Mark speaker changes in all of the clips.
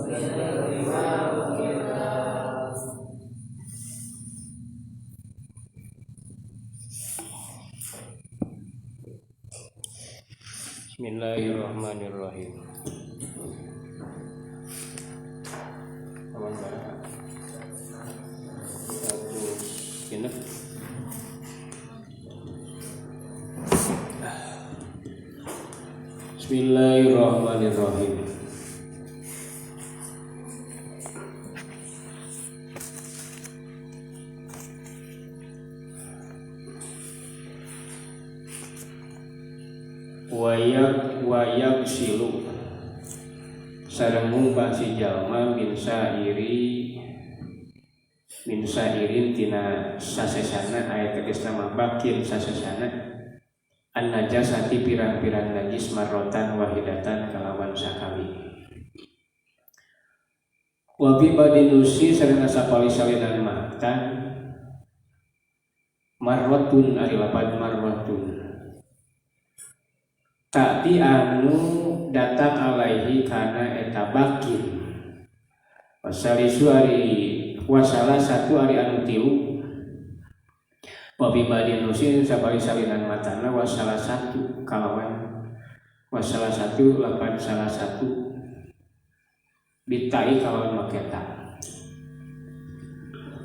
Speaker 1: Bismillahirrahmanirrahim. Bismillahirrahmanirrahim. Wayak silu sareng ngumbah si jalma min sairin tina sasesana aya tegasna mah bakin sasesana an najasati pirang-pirang najis marrotan wahidatan kalawan sakali wa bi badinusi sareng sapali salinan matan marrotun ari lapan marrotun tapi anu datang alaihi kana eta bakin wasala satu ari anu tiu wabi badin nusin sabari salinan matana wasala satu kalawan wasala satu lapan salah satu bitai kalawan maketa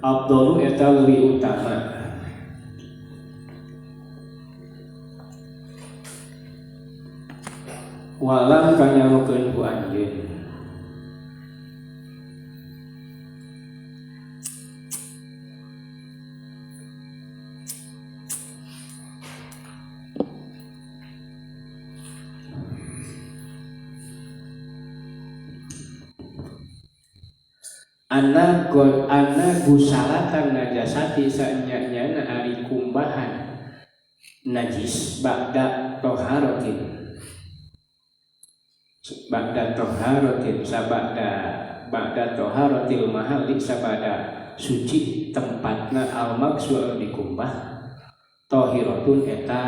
Speaker 1: abdolu eta lebih utama walam kanyamukeun ku anjeun ana gusalatan najasati sanyana ari kumbahan najis ba'da toharotin ba'da toharotil mahali sabada suci tempatna al maksud dikumbah tohiratun eta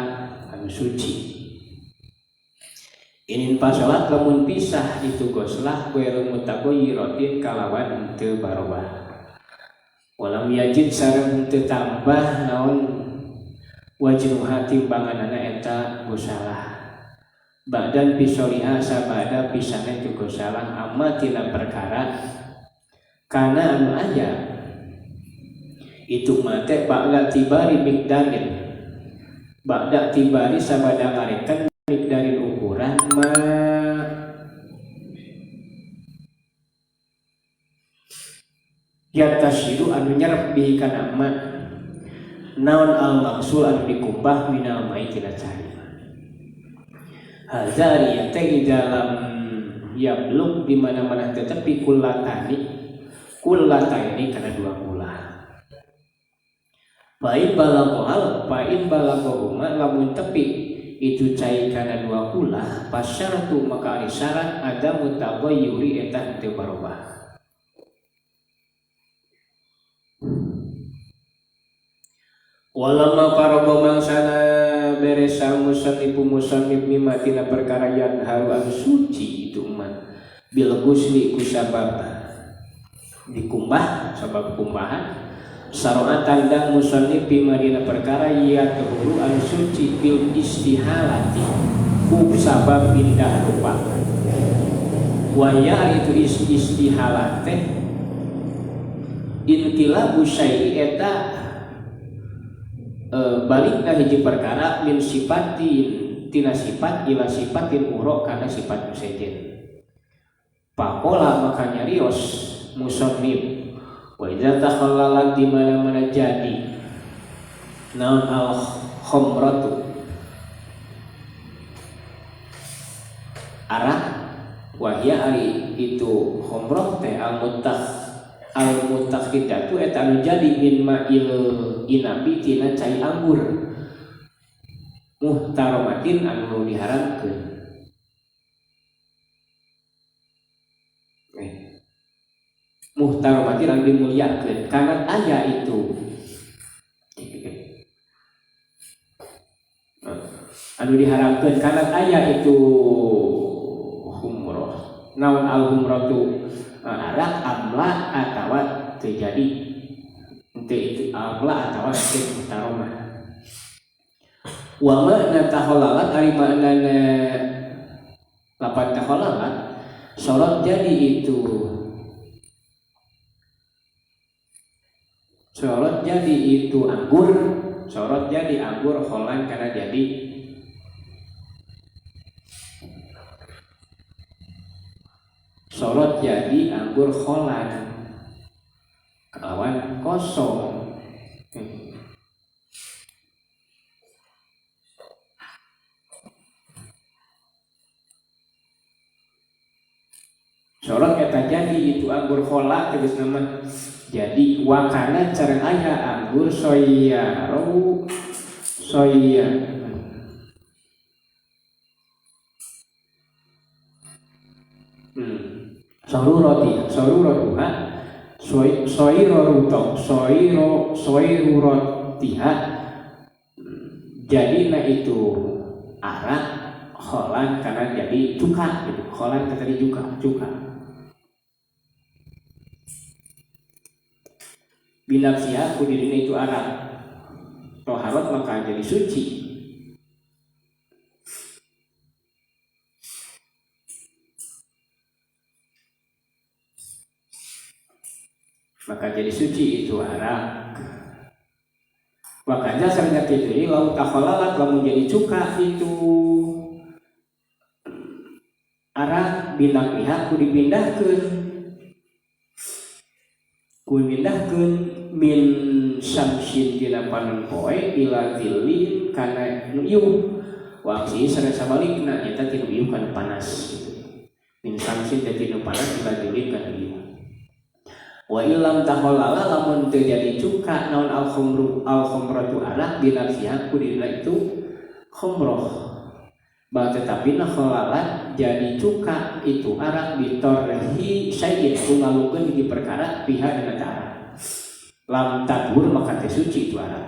Speaker 1: anu suci inin pasolat lamun pisah itu goslah kueru mutakoyiratin kalawan henteu barobah walam yajid sareng henteu tambah naon wajnuha timbanganana eta gosalah badan pisoliha sabada pisahna itu gosalah amatina perkara kana anu aya itu mate ba'da tibari mikdarin ba'da tibari sabada ngarekan mikdarin ukuran ma yatasiru anu nyerep bi kana ma naon al maksul anu dikumbah minal mai tina cari hazari teh di dalam yablug di mana-mana tetapi kullatani karena dua kula pain balaghuma lamun tepi itu cai karena dua kula pasyaratu maka ari syarat ada mutaghayyuri eta teu barobah walamma faraba mangsana beresa musannif mimma tina perkara yang haru anu suci itu mah bil ghusli ku sabab dikumbah sabab kumbahan saroat tandang musannif bima dina perkara ya tuhuru anu suci bil istihalati ku sabab pindah rupa waya itu istihalate inqilabu syai eta balikna hiji perkara min sifatin tina sifat ila sifatin urok kana sifat musejen pakola maka nyarios musannif wa idza takhallalat di mana-mana jadi naon al khamratu arah wahya ari itu khamrah teh al-mutakhidatu eta anu jadi min ma'il inabi tina cai anggur muhtaramatin anu diharamkeun muhtaramatin anu dimuliakeun kana aya itu anu diharamkeun kana aya itu humrah naon al-humratu arak amla atawa terjadi itu amla atawa teu taroma. Wa makna tahallalat ari maknana lapan tahallalat sorot jadi itu sorot jadi itu anggur, sorot jadi anggur holan karena jadi sorot jadi anggur holan kelawan kosong. Sorot kata jadi itu anggur hola terus nama jadi wakana cara aya anggur soya soirotiha soirotiha jadi na itu arak holan karena jadi cuka gitu. Holan kata cuka binafsiha kudirina itu arak toharot maka jadi suci. Maka jadi suci itu arak. Makanya sering itu lau takhalalat lamun jadi cuka itu arak binafsiha dipindahkeun min samsin tina panon poe ila zillin kana nu ieu waksi sareng sabalikna eta tina ieu kana panas gitu. Min samsin tina panas ila zillin kana ieu. Wa illam tahallala lamun teu jadi cuka naon al-khamratu arak binafsiha kudina itu khamrah. Bah tetapi halalat jadi cuka itu arak bitorhi syai'in kungalungkeun hiji perkara pihak dina arak. Lam tathur maka teh suci itu arak.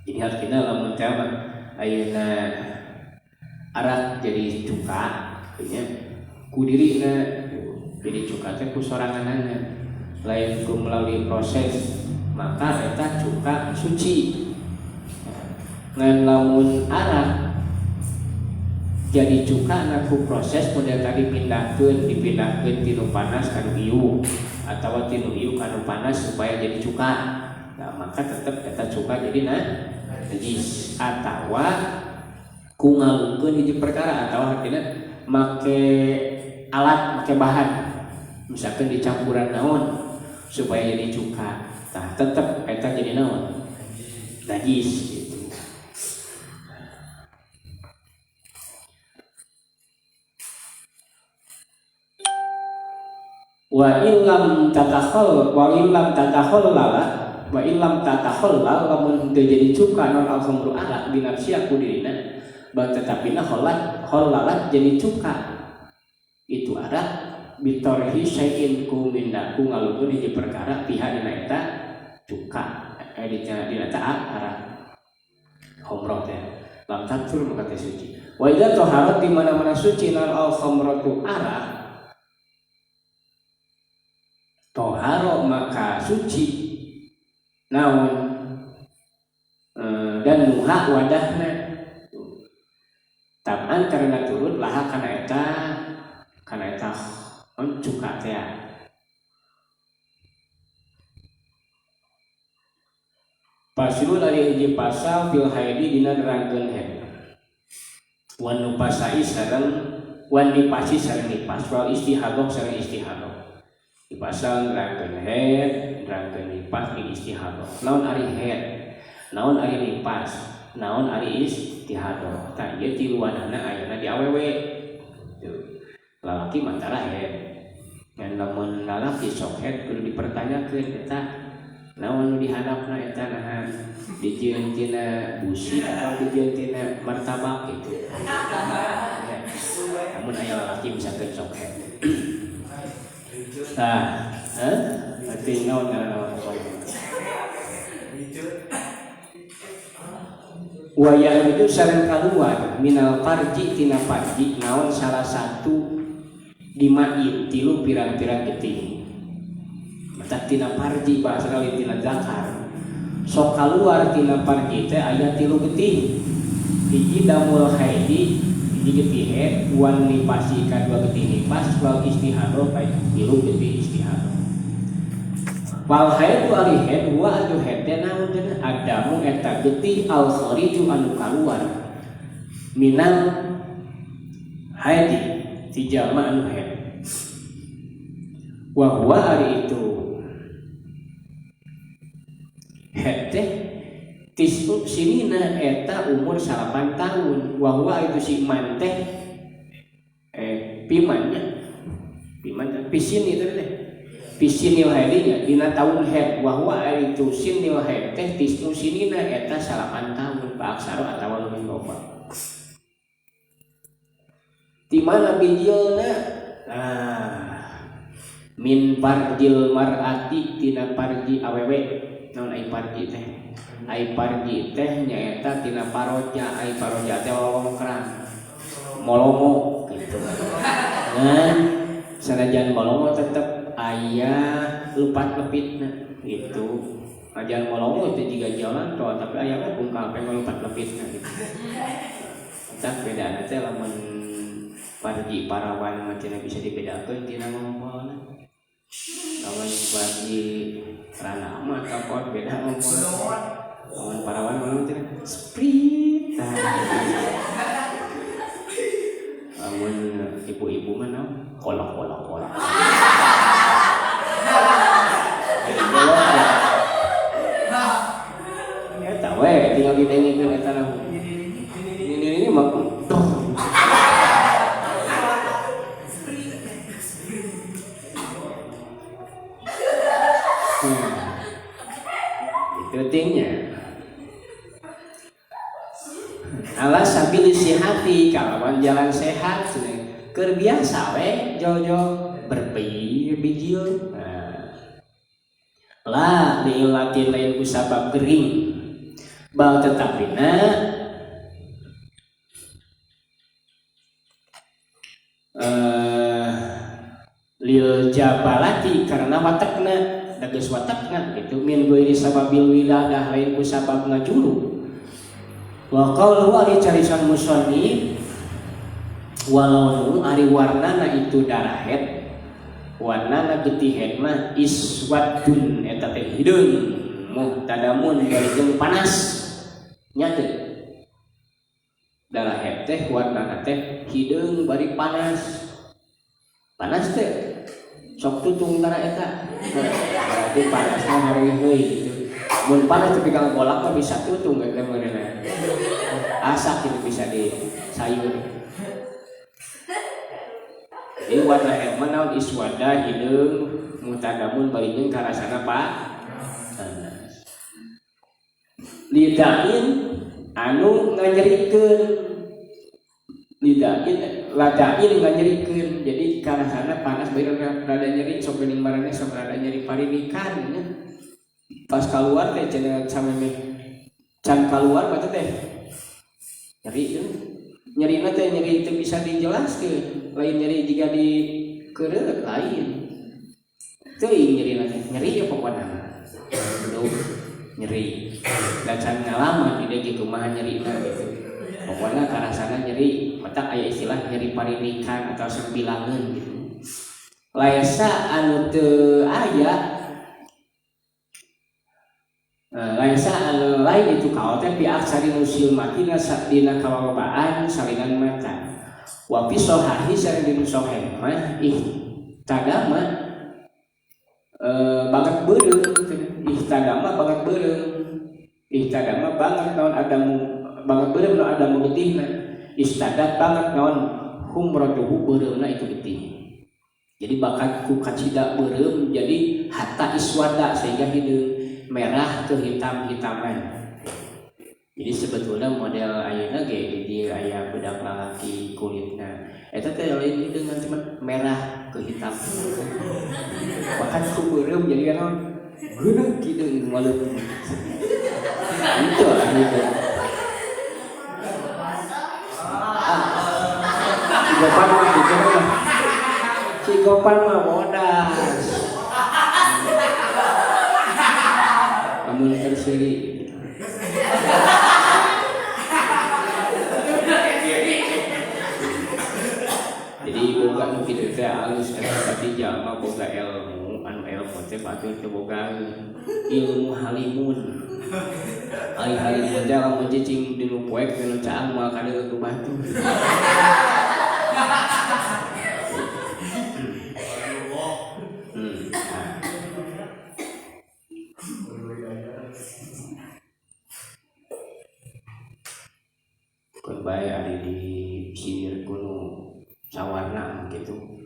Speaker 1: Jadi artinya lamun teh ayeuna arak jadi cuka nya ku dirina jadi cuka teh ku soranganana lain ku melalui proses maka eta cuka suci. Ngan lamun arak jadi cuka naku proses model tadi dipindahkeun tinu panas kanu ieu atawa tinu ieu kanu panas supaya jadi cuka. Nah, maka tetap eta cuka jadi najis atawa ku ngalungkeun hiji perkara atawa artinya make alat make bahan misalkan dicampuran naon supaya jadi cuka. Nah, tetap eta jadi naon najis. Wa illam tatakhallal lamun teu jadi cuka non al-khamru arak binafsiha kudirina tetapi halalat jadi cuka itu arak bitorhi syai'in ku mindaku ngalungkeun hiji perkara pihak dina eta cuka dina eta arak khamrah teh lam tatsur maka teh suci. Wa idza taharat di mana-mana suci non al-khamratu arak toharo maka suci naon dan nuha wadahna taban karena turun laha kana eta cuka teh. Pasilun ari hiji pasal fil haidi dina nerangkeun haid wan nupasai sareng wan nipasi sareng nipas wal istihadah sareng istihadah. Di pasal nerangkeun haid, nerangkeun nipas di istihadah. Naon ari haid, naon ari nipas, naon ari istihadah. Tah ieu tiluanana ayeuna di awewe. Lalaki mantara haid. Ngan lamun lalaki sok haid kudu dipertanyakeun eta naon nu dihadapna eta nahan dijieun tina busi atau dijieun tina martabak gitu. Namun aya lalaki misalkan sok haid. Nah, arti naon wayah itu sareng kaluar minal farji tina farji naon salah satu dimain tilu pirang-pirang getih mata tina parji bahasa lain tina zakar sok keluar tina parji teh aya tilu getih hiji damul haidi hiji getih haid wan nipasi kadua getih nipas wal istihadah baik tilu getih istihadah wal haid ari haid wa adu haid teh naon teh adamu eta getih al khariju anu kaluar minal haidi ti jalma anu haid wa huwa ari itu haid teh tisuk sinina eta umur 8 tahun wa huwa itu si man teh piman pisin itu teh pisinil haidinya dina tahun haid wa huwa itu sinil haid teh tisuk sinina eta 8 tahun pa aksara atawa leuwih loba di mana bijilna min parjil mar'ati tina parji awewe naon ai parji teh ai parji teh nyaeta tina paroja ai paroja teh lolongkran molomo gitu ngan sanajan molomo tetep aya lupat lepitna gitu ajan molomo teh jiga jalan toh tapi aya mah bungkal pe lupat lepitna gitu tak bedana teh lamun parji parawan mah tina bisa dibedakeun tina ngompolna lawan parji rana mah kapot beda ngompol lawan parawan mah tina sprit lamun ibu-ibu mah naon kolak eta we tinggal ditengikeun eta naon ini mah itu tingnya ala sabil sihati kalawan jalan sehat keur biasa we jojo berbijil lah diilatin lain kusabab gering bal tetapina lil jabalati karena watakna dageus watakna itu min goiri sababil wiladah lain kusabab ngajulu wa qaulu ari carisan musannif walau ari warnana itu darah haid warnana getih haid mah iswadun eta teh hideung muhtadamun dari jeung panas nya teh darah haid teh warnana teh hideung bari panas teh sok tutung tara eta berarti panasna hari heui gitu mun panas tapi kalau bolak mah bisa tutung ge kemudian asak itu bisa di sayur jadi warna haid mah naon iswada hideung mutadamun bari jeung karasana panas lidain anu nganyerikeun ladain nganyerikeun jadi karasana panas bari rada nyeri sok geuning marane sok rada nyeri parinikan nya pas keluar teh cenah sameme can keluar mah teh nyeri teh nyeri teu bisa dijelaskeun lain nyeri jika di keureup lain teuing nyeri teh nyeri ya pokona nyeri dan can ngalaman ide kitu kumaha nyerina gitu pokona karasana nyeri mata aya istilah nyeri parinikan atau sembilangan gitu laisa anu teu aya laisa anu lain itu kaot teh pi aksari nusil makina dina kalolobaan salingan mata wa fi sahihi sareng dina sahih mah ihtadama banget beureum ihtadama banget beureum ihtadama banget naon adamu banget beureum naon adamu getihna istadat banget naon humratuhu beureumna itu getih jadi bakat ku kacida beureum jadi hatta iswada sehingga hideung merah ke hitam-hitaman. Jadi sebetulnya model ayeuna ge di aya budak lalaki kulitna eta teh lain dengan cuma merah ke hitam. Bahkan ku beureum jadi kan geuneuh kitu malu. Itu lah gitu. Juga panu gitu. kopan mah bodas. Amun terseri. Jadi boga nu kitu teh alus eta pati jalma boga ilmu, anu ilmu teh batur teh boga ilmu halimun. Ai halimun teh lamun cicing dinu poek dinu caang moal kada ku batu. Kun bae ari di sindir gunung sawarna gitu.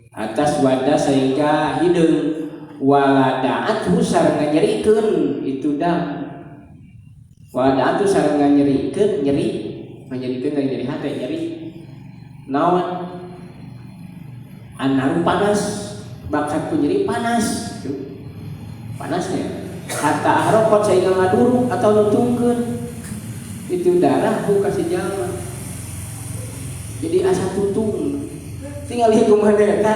Speaker 1: Atas wadah sehingga hideung waladaat sareng nyerikeun itu dam. Waladaat sareng nyerikeun nyerikeun nyeri hate nyeri. Naon? Anaru panas, bakat penyeri panas gitu. Panasnya hatta harokot sehingga ngaduruk atau nutungkeun itu darah ku kasih jalma jadi asa tutung tinggal kumaha eta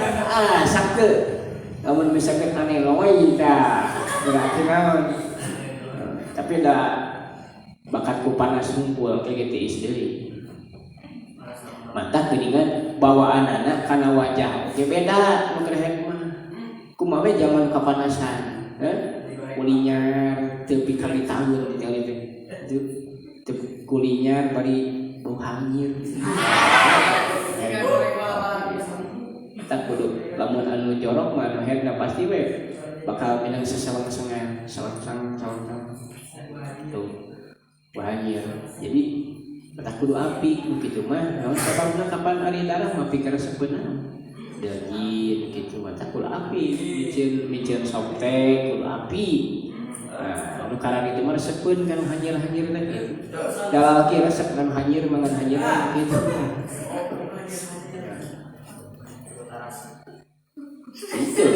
Speaker 1: sakeu lamun misalkan aneh loe tah berarti naon tapi da bakatku panas ngumpul kayak gitu istri mata geuningan bawaan anak kana wajah ge beda nu krehek mah kumaha we zaman kapanasan kulinyar tepi kali tahun gitu itu kulinyar bari bau hangir tak kudu lamun anu jorok mah headna pasti we bakal minang sesawang-sawangan sawang tuh hangir jadi tak kudu api begitu mah naon sababna kapan ari darah mah pikir sebenarnya daging gitu mata kudu api micin soptek kudu api nah anu karang itu mah resepkeun kan hanyir-hanyir teh gitu dalaki resep kan hanyir mangan hanyir gitu itu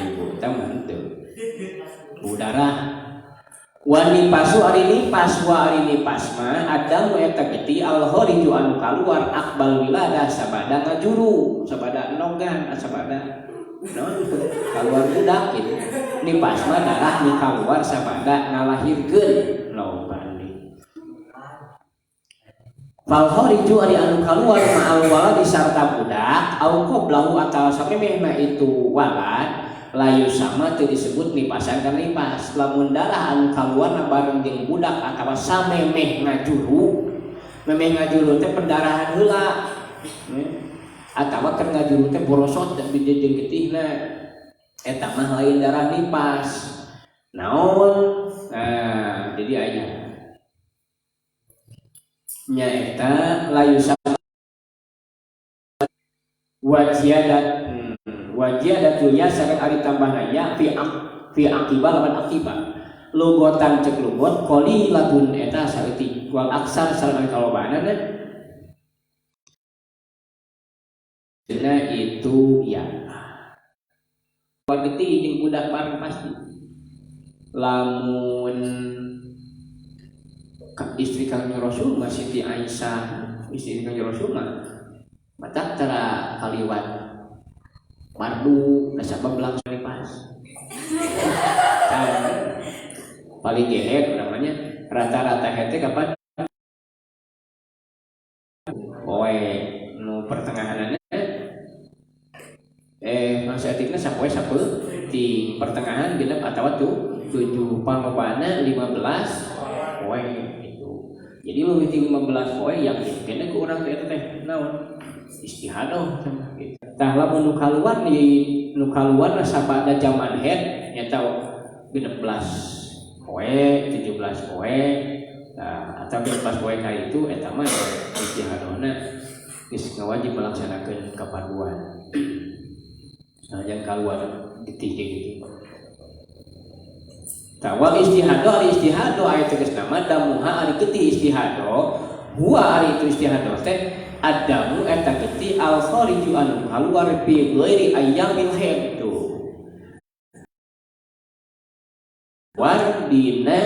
Speaker 1: ibu taman tuh budara wani pasu ari nipas wa ari nipas mah adam eta geti al-khariju anu kaluar akbal wilada sabada ngajuru sabada nogan sabada non kaluar budak gitu nipas mah darah ni kaluar sabada ngalahirkeun loban fal khariju ari anu kaluar ma'al walad sarta budak au qablahu atawa samemehna itu walad layu sama teu disebut nipasan kan nipas lamun darah anu kaluarna bareng jeung budak atawa samemeh ngajuru memeh ngajuru teh pendarahan heula atawa keur ngajuru teh borosot dan jeung getihna eta mah lain darah nipas naon nah jadi aya nya eta layu sama wajiadatul ya sareng ari tambahna ya fi aqibah lawan aqibah lugotan cek lugot qalilatun eta sareutik wal aksar sareng ari kalobana dina itu ya wargeti jeung budak bareng pasti lamun istri Kanjeng Rasul Siti Aisyah istri Kanjeng Rasul mata tara kaliwat mardu nasabab langsung lepas paling gehet namanya rata-rata hete kapan poe nu pertengahanana masa etiknya sapoe di pertengahan genep atawa tuh 7 panglobana 15 poe itu jadi leuwih ti 15 poe yakin kena ku urang teh naon istihadoh gitu. Tah lamun nu kaluar sabada zaman head eta 16 poe 17 poe atau 15 poe ka itu eta mah istihadohna geus ngawajib melaksanakeun kapaduan nah yang kaluar getih gitu tawal istihado ari istihado aya tegas nama damuha ari getih istihado huwa ari itu istihado teh adamu eta getih al khariju anu kaluar fi ghairi ayyamil haid tu war dina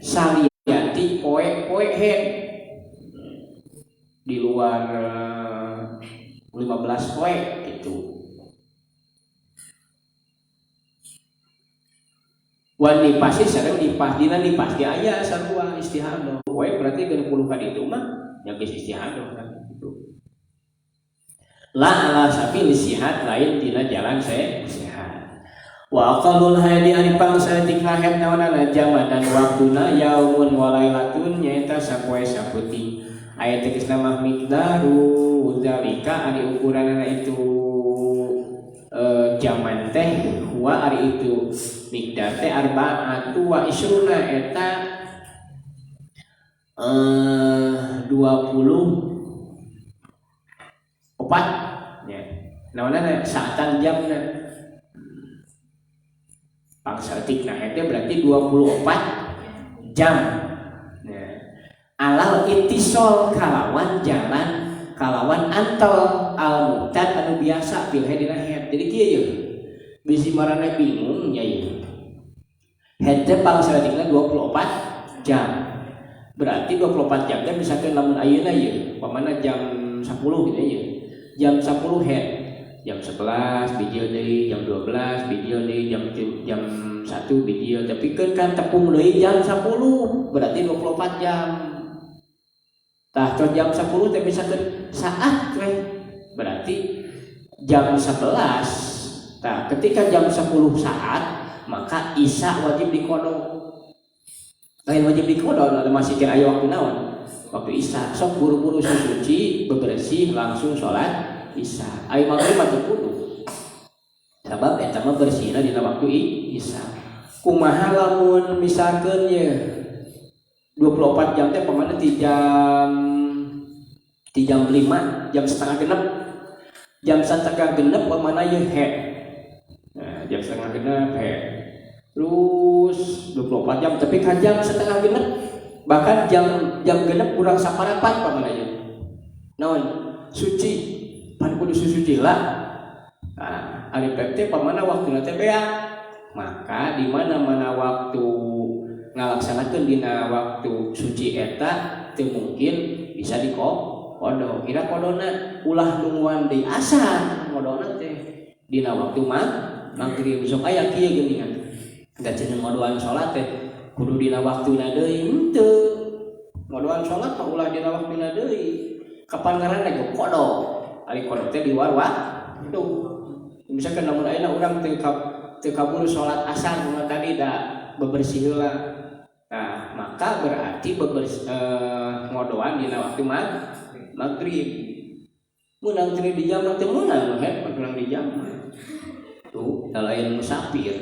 Speaker 1: saliyati poe-poe haid di luar 15 poe gitu. Wan dipasi sareng dipasdina dipasti aya sarua istihadah. Poe berarti 60 kan itu mah nya geus istihadah kan gitu. La ala sabil sihat lain dina jalan sehat. Wa aqallul haydi ari pangsa tikrahet naonana jaman dan waktuna yaumun walailatun nyaeta sapoe saputing. Aya tegasna mah miqdaru zalika ari ukuranna itu jaman teh wa ari itu miqdar teh arba'atu wa isruna eta 24 ya. Naonana saatan jamna pangsa tikrahet berarti 24 jam. Alal ittisol kalawan jalan kalawan antol al muqtad anu biasa fil hadina head. Jadi kieu ye bisi marane bingung nya ieu. Head teh pangsaretingna 24 jam. Berarti 24 jam teh misalkan lamun ayeuna ye pamana jam 10 gitu ye. Jam 10 head. Jam 11 video deui, jam 12 video deui, jam 1 video. Tapi kan tepung deui jam 10 berarti 24 jam. Tah jam 10 teh misalkan saat berarti jam 11. Tah ketika jam 10 saat maka isya wajib dikodok. Lain wajib dikodok ada masih kira aya waktu naon? Waktu isya. Sok buru-buru suci bebersih langsung sholat isya. Aya maghrib atuh kudu. Sabab eta mah bersihna dina waktu isya. Kumaha lamun misalkeun ye 24 jam teh pamana ti jam 5, jam setengah genep. Jam setengah genep pamana ye head. Nah, jam setengah genep head. Terus 24 jam tapi kan jam setengah genep bahkan jam genep kurang saparapat pamana ye. Naon? Suci. Pan kudu suci lah. Nah, ari teh pamana waktuna teh beak. Maka di mana-mana waktu ngalaksanakeun dina waktu suci eta teu mungkin bisa dikodok. Kira kodona ulah nungguan deui asar kodona teh dina waktu maghrib. Sok aya kieu geuningan. Da cenah ngodoan salat teh kudu dina waktuna deui henteu. Ngodoan salat mah ulah dina waktuna deui. Kapan ngaranna kodok? Ari kodok teh di luar waktu. Misalkan lamun ayeuna urang teu kabur salat asar mun tadi da bebersih heula. Nah, maka berarti ngodoan dina waktu maghrib. Munang teu di jam teh munang munang di jam. Tuh, lain musafir.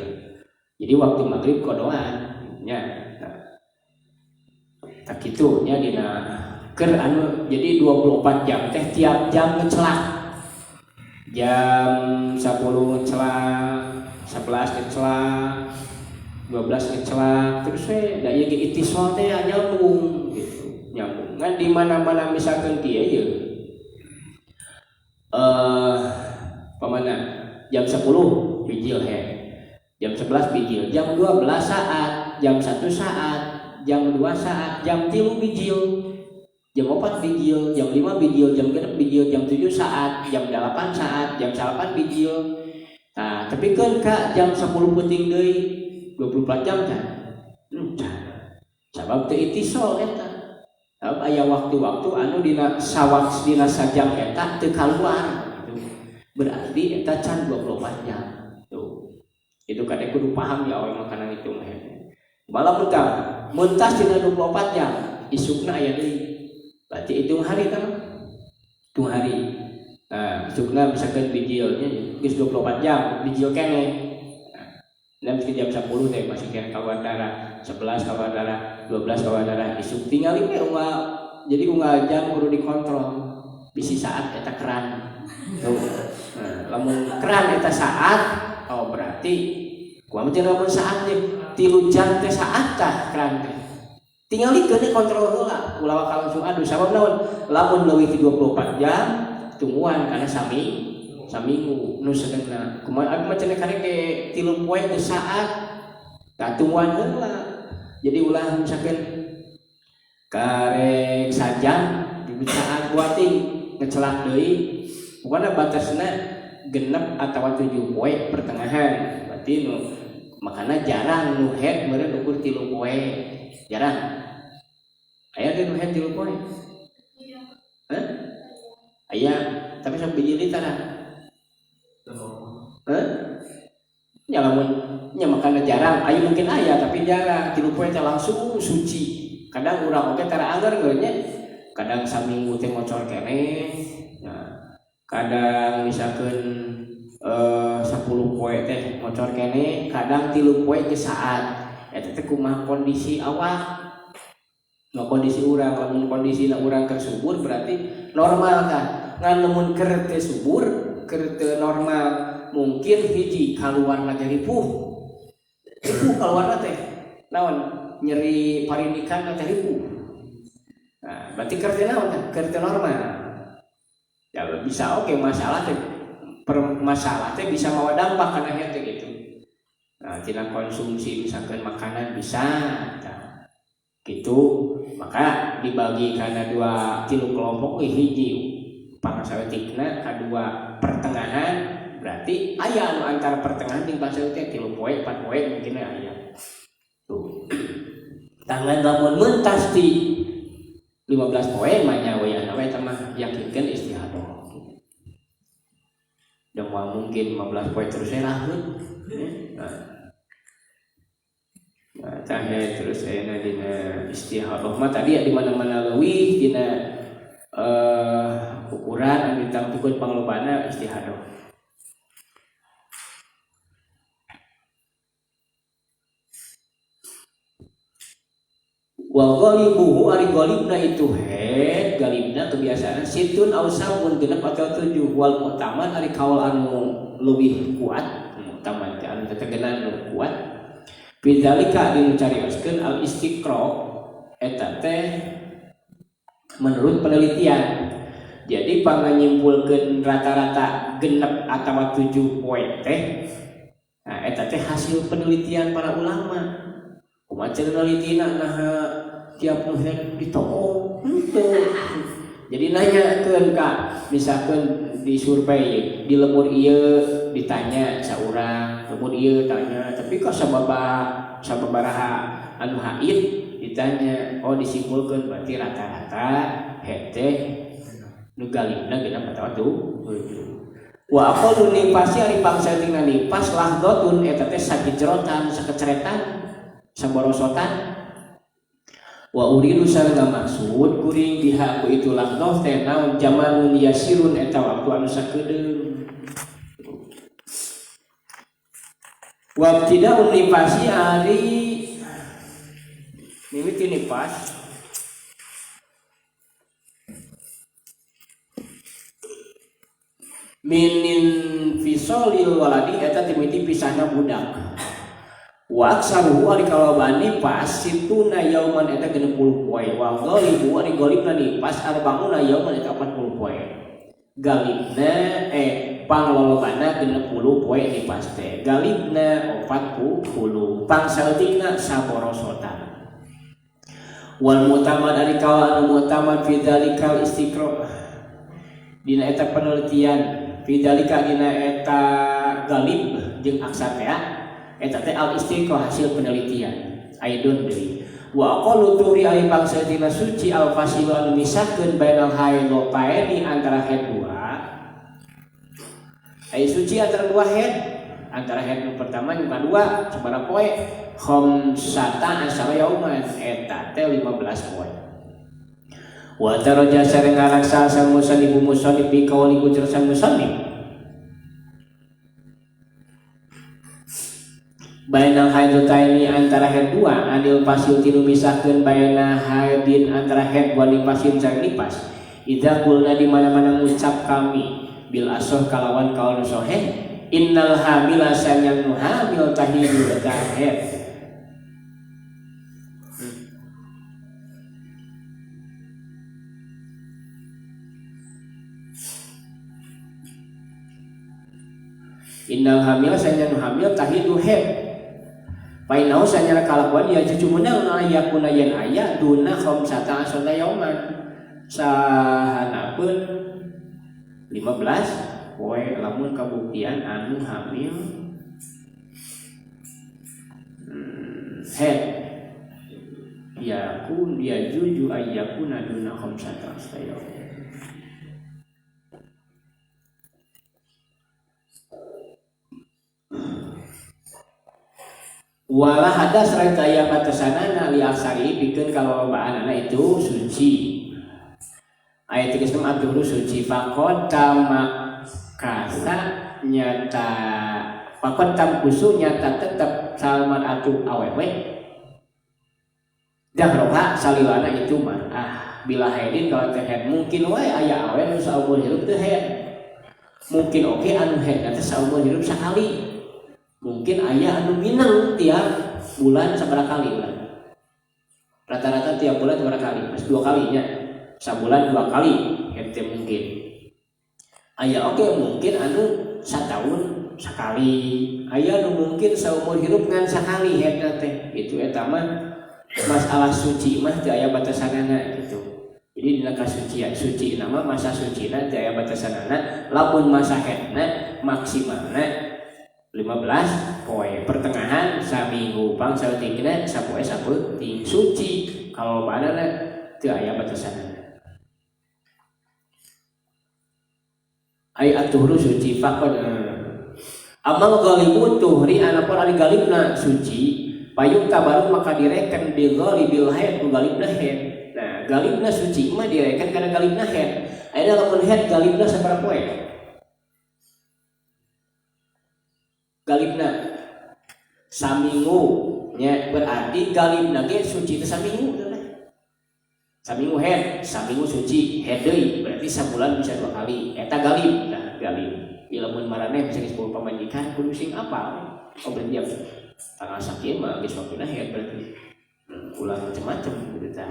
Speaker 1: Jadi waktu maghrib kodoan nya. Nah, kitu nya dina keur anu jadi 24 jam teh tiap jam ngecelak. Jam 10 ngecelak, 11 ngecelak, 12 ngecelak, terus da ieu ge ittisol teh nyambung gitu. Nyambung. Ngan di mana-mana misalkan kieu ye. Pamana jam 10 bijil he. Jam 11 bijil, jam 12 saat, jam 1 saat, jam 2 saat, jam 3 bijil. Jam 4 bijil, jam 5 bijil, jam 6 bijil, jam 7 saat, jam 8 saat, jam 8 bijil. Nah, tapi kan kak jam 10 penting deui 24 jam kan. Sabab teu ittisol eta. Sabab aya waktu-waktu anu dina sajam eta teu kaluar gitu. Berarti eta can 24 jam. Tuh. Itu kadek kudu paham ya orang makanan itu mah. Malam mun tas dina 24 jam, isukna aya deui. Berarti hitung hari kan? Hitung hari. Nah, isukna misalkan bijilnya geus 24 jam, bijil kene. Nah, mungkin jam 10 teh masih kene kawan darah, 11 kawan darah, 12 kawan darah. Isuk tinggal we unggal. Jadi unggal jam kudu dikontrol. Bisi saat eta keran. Tuh. Nah, lamun keran eta saat, oh berarti kumaha teh lamun saat teh 3 jam teh saat tah keran teh. Tinggal dikeun kontrol heula ulah langsung adu sabab naon lamun leuwih ti 24 jam tungguan kana saminggu nu sedengna kumaha abi mah cenah karek ge 3 poe geus saat tah tungguan heula jadi ulah misalkan karek sajam di saat buat celak deui pokona batasna genep atawa 7 poe pertengahan berarti nu makana jarang nu head meureun ukur 3 poe jarang aya teh nu head 3 poe aya tapi sok biji liter nya lamun nya makana jarang aya mungkin aya tapi jarang 3 poe teh langsung suci kadang urang oge tara anger nya kadang saminggu teh ngocor keneh nah kadang misalkan 10 poe teh ngocor keneh kadang 3 poe ke saat eta teh kumaha kondisi awak no kondisi urang lamun kondisina urang keur subur berarti normal kan ngan lamun keur teu subur keur teu normal mungkin hiji kaluarna teh ripuh kaluarna teh naon nyeri parindikan teh ripuh nah berarti keur teu naon keur teu normal ya bisa oke masalah teh masalah teh bisa mawa dampak kana hete gitu nah tina konsumsi misalkan makanan bisa gitu maka dibagi karena 2 kelompok hiji pangasawetikna kadua pertengahan berarti aya anu antara pertengahan jeung pasawetik 3 poe 4 poe mungkin aya tuh tangan lamun mentas di 15 poe mah nya we anu eta mah yakinkeun istihadah jeung mungkin 15 poe terus raheut terus enak dina istihadah mah tadi di mana-mana leuwih dina ukuran anu ditangtukeun panglobana istihadah. Wa ghalibuhu ari ghalibna itu galibna kebiasaan situn aw sabun genep atau 7 wal mu'tamad ari kaul anu leuwih kuat mu'tamad anu tetegenan nu kuat bidzalika dinu carioskeun al istiqra eta teh menurut penelitian. Jadi panganyimpulkeun rata-rata genep atawa 7 poe teh nah eta teh hasil penelitian para ulama. Kumaha penelitian nah tiap murid ditoo henteu. Jadi nanyakeun ka misalkeun di survei di lemur ieu ditanya saurang lemur ieu tanya tapi kok sababaraha anu haid ditanya oh disimpulkeun berarti rata-rata hete nu galibna genep atawa 7 wa aqallu nifasi ari pangsaeutingna nifas lahdotun eta teh sakijrotan sakeceretan saborosotan wa uridu sareng maksud kuring biha ku itu lahdoh teh naon jamanun yasirun eta waktu anu sakedeung wa tidak unipasi ari mimiti nipas minin fisolil waladi eta timiti pisahna budak wa aksaruhu ari kalobani pas situna yauman eta 60 poe wa ghalibu ari ghalibna ni pas arba'una yauman eta 40 poe galibna panglolobana 60 poe di pas teh galibna 40 pangsaeutikna saborosotan wal mutamad ari kawa anu mutamad fi dzalikal istiqra dina eta penelitian fi dzalika dina eta galib jeung aksar teh eta teh al istiqra hasil penelitian aidun deui wa aqallu turi ari pangsaeutina suci al fasilu anu misahkeun bainal haidataini antara haid 2 ai suci antara 2 haid antara haid nu pertama jeung kadua sabaraha poe khamsata asara yauman eta teh 15 poe wa taraja sareng ngaraksa sang musannif bi qauli ujar sang musannif bainal haidataini antara haid 2 anil pasil tinu misahkeun baina haidin antara haid wa nipasin sareng nipas idza qulna di mana-mana ngucap kami bil asah kalawan kaul sahih innal hamila sanyal nu hamil tahidu eta haid innal hamila sanyal nu hamil tahidu haid painau sanyara kalakuan ya cucumuna una yakuna yen aya duna khamsata asata yauman sahanapeun 15 poe lamun kabuktian anu hamil head yakun ya juju ayyakuna duna khamsata astayam. Wala hadas serta aya batasanana li aksari pikeun kalolobaan itu suci. Ayat 36 atuh suci faqad tama kasa nyata faqad tam kusu nyata tetep salman atuh awewe dahroha salilana itu mar'ah bila haidin kalau teh head mungkin wae aya awewe nu saumur hirup teu head mungkin oke anu head teh saumur hirup sakali mungkin aya anu minang tiap bulan sabaraha kali ulah rata-rata tiap bulan sabaraha kali mas 2 kalinya sabulan 2 kali ente mungkin aya oke mungkin anu satahun sekali aya anu mungkin saumur hirup ngan sakali hedna teh itu eta mah masalah suci mah teu aya batasanana gitu jadi dina kasucian suci nama masa sucina teu aya batasanana lamun masa hedna maksimalna 15 poe pertengahan saminggu pang saeutikna sapoe sapeuting suci kalau banana teu aya batasanana ay atuhru suci faqad amal ghalibut tuhri anapun ari galibna suci payung tabaru maka direken bil ghalibil haid ku galibna haid nah galibna suci mah direken kana galibna haid aya lamun haid galibna sabaraha poe galibna saminggu nya berarti galibna ge suci teh saminggu saminggu head saminggu suci head deui berarti sabulan bisa 2 kali eta galib nah galib ilmun maraneh bisa disebut pamajikan kudu sing apal oh berarti ya tanggal sakieu mah geus waktuna head berarti ulah macam-macam gitu tah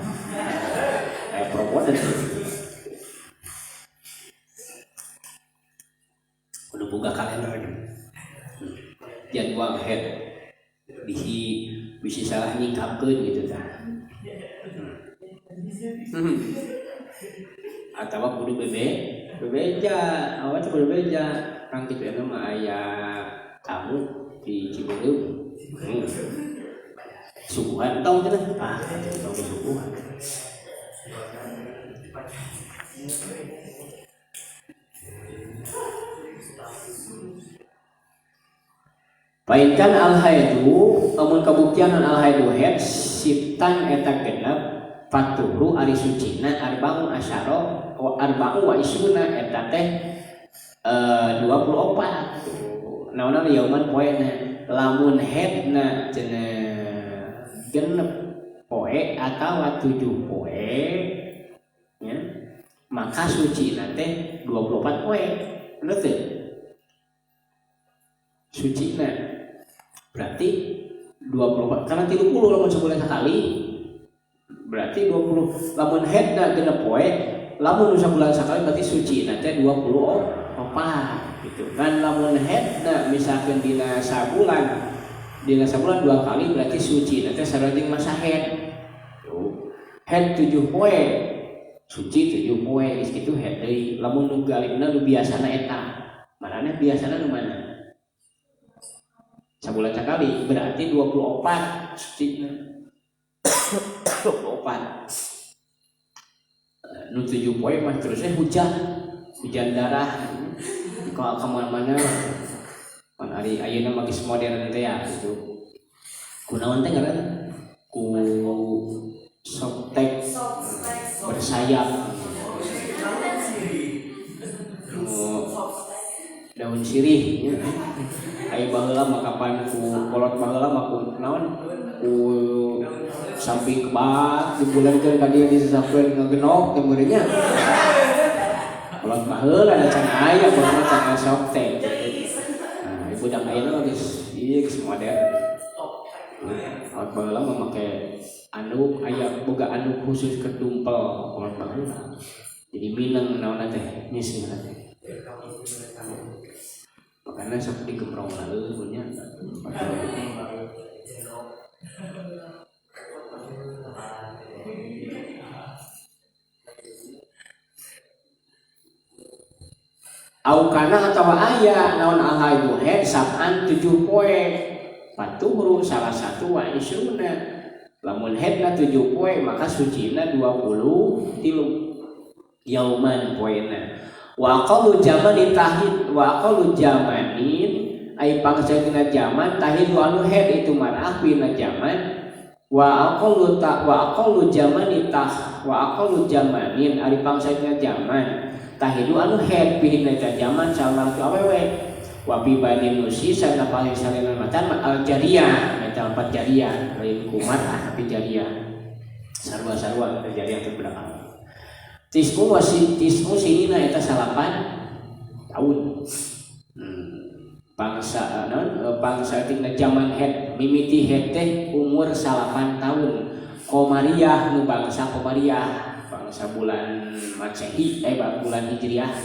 Speaker 1: kayak promodan kudu buka kalender jadwal head bisi salah nyingkapkeun gitu tah atau kudu bebeja awal kudu bebeja kang kitu eta mah aya tamu di Cibeung subuhan tong cenah tong subuhan painkan al-haidu amun kabuktian al haidu head sitan eta genep faturu ari sucina arba'u asyara arba'u wa isuna eta teh 24 naonna yauman poena lamun headna cenah genep poe atawa 7 poe nya maka sucina teh 24 poe bener teu sucina berarti 24 karena 30 lamun sebulan sekali berarti 20 lamun headna genep poe lamun sabulan sekali berarti suci teh 24 gitu kan lamun headna misalkan dina sabulan 2 kali berarti suci teh sareng masa head tuh head 7 poe suci 7 poe geus kitu head deui lamun nu galibna nu biasana eta manana biasana nu mana sabulan sekali berarti 24 suci 24 nu 7 poe mah terusnya hujan darah kalau kemana-mana kan hari ayeuna mah geus modern teh ya gitu kunaon teh ngaran ku softtek bersayap daun sirih aya baheula mah kapan ku kolot baheula mah ku naon ku samping kebat di bulan ke ka dieu disasapeun ngagenok teh meureunnya kolot baheula da can aya baheula can sok teh nah budak ayeuna geus ieu geus modern kolot baheula mah make anduk aya boga anduk khusus ke dumpel kolot baheula jadi mineng naonna teh nyisihna teh makanya seperti gemrong lalu punya au kana atawa aya naon al-haidu haid sab'an 7 poe patuhru salah satu wa isuna lamun haidna 7 poe maka sucina 23 yauman poena wa aqallu jamanin tahid wa aqallu jamanin ai pangsaeuna zaman tahid anu haid itu mar'ah pina zaman wa aqallu jamanin ari pangsaeuna zaman tahidu anu haid pihina zaman salman tu awewe wa bi bani nusi sana paling salena matan al jariyah eta 4 jariyah lain kumat tapi jariyah sarua-sarua jariyah teh berapa tismu sinina eta 8 tahun bangsa tina zaman haid mimiti haid teh umur 8 tahun komariah nu bangsa komariah bangsa bulan Masehi bulan Hijriah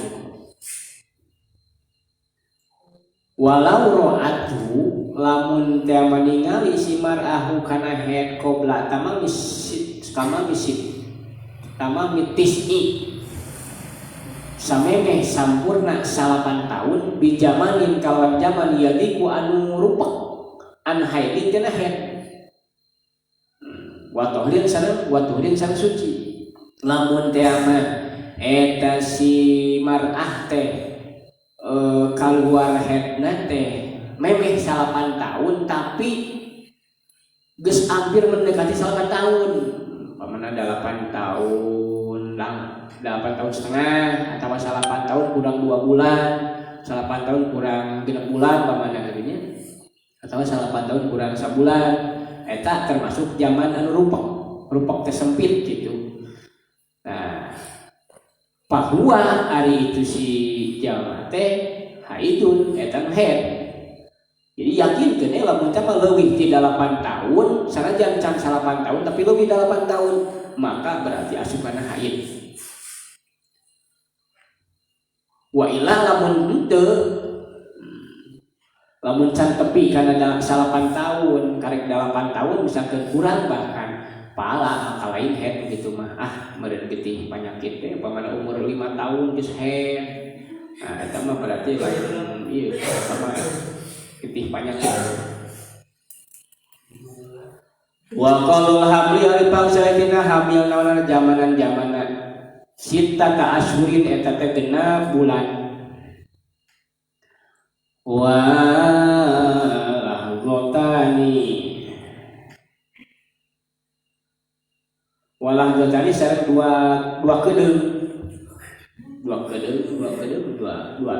Speaker 1: walau ro'atu lamun teu meningali si mar'ahu kana haid qabla tamamitis'i samemeh sampurna 8 tahun bijamanin kawan zaman yadiku anu rupek an haidin kana haid wa tuhrin sareng suci lamun teh eta si mar'ah teh kaluar haidna teh memeh 8 tahun tapi geus hampir mendekati 8 tahun pamana 8 tahun 8 tahun setengah atau 8 tahun kurang 2 bulan 8 tahun kurang 3 bulan pamana gadinya atau 8 tahun kurang 1 bulan eta termasuk zaman anu rupek teh sempit gitu. Nah bahwa hari itu si jamaah teh haidun eta haid. Jadi yakin kene lamun teh leuwih ti 8 tahun, sanajan can 8 tahun tapi leuwih 8 tahun, maka berarti asupanna haid. Wa ilah lamun henteu lamun can tepi kana 8 tahun, karek 8 tahun misalkan kurang bahkan pala angka lain haid gitu mah meureun getih panyakit teh pamana umur 5 tahun geus haid. Nah eta mah berarti lain ieu sama getih panyakit. Wa qalul hamli ari pangsaeuna hamil naon zamanan sita ka asyurin eta teh 6 bulan. Wa lahgotani walah jotani sareng dua kedeung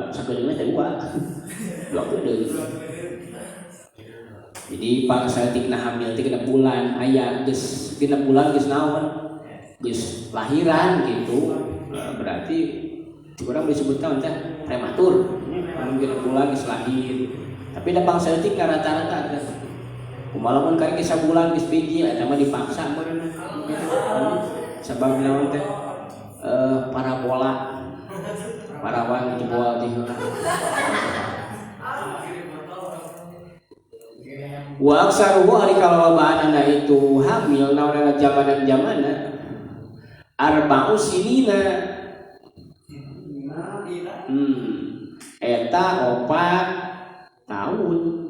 Speaker 1: sakedeungna teh dua kedeung. Jadi pangsaeutikna hamil teh 6 bulan aya geus 6 bulan geus naon geus lahiran gitu. Berarti urang disebutna teh prematur anu 6 bulan geus lahir. Tapi da pangsaeutik rata-rata ada kumaha mun karek 1 bulan geus biji eta mah dipaksa meureun gitu. Sabab naon teh parabola parawan jebol teh wa aksaruhu ari kalobaan itu hamil naon zamanan-zamanna arba'u sinina eta 4 tahun.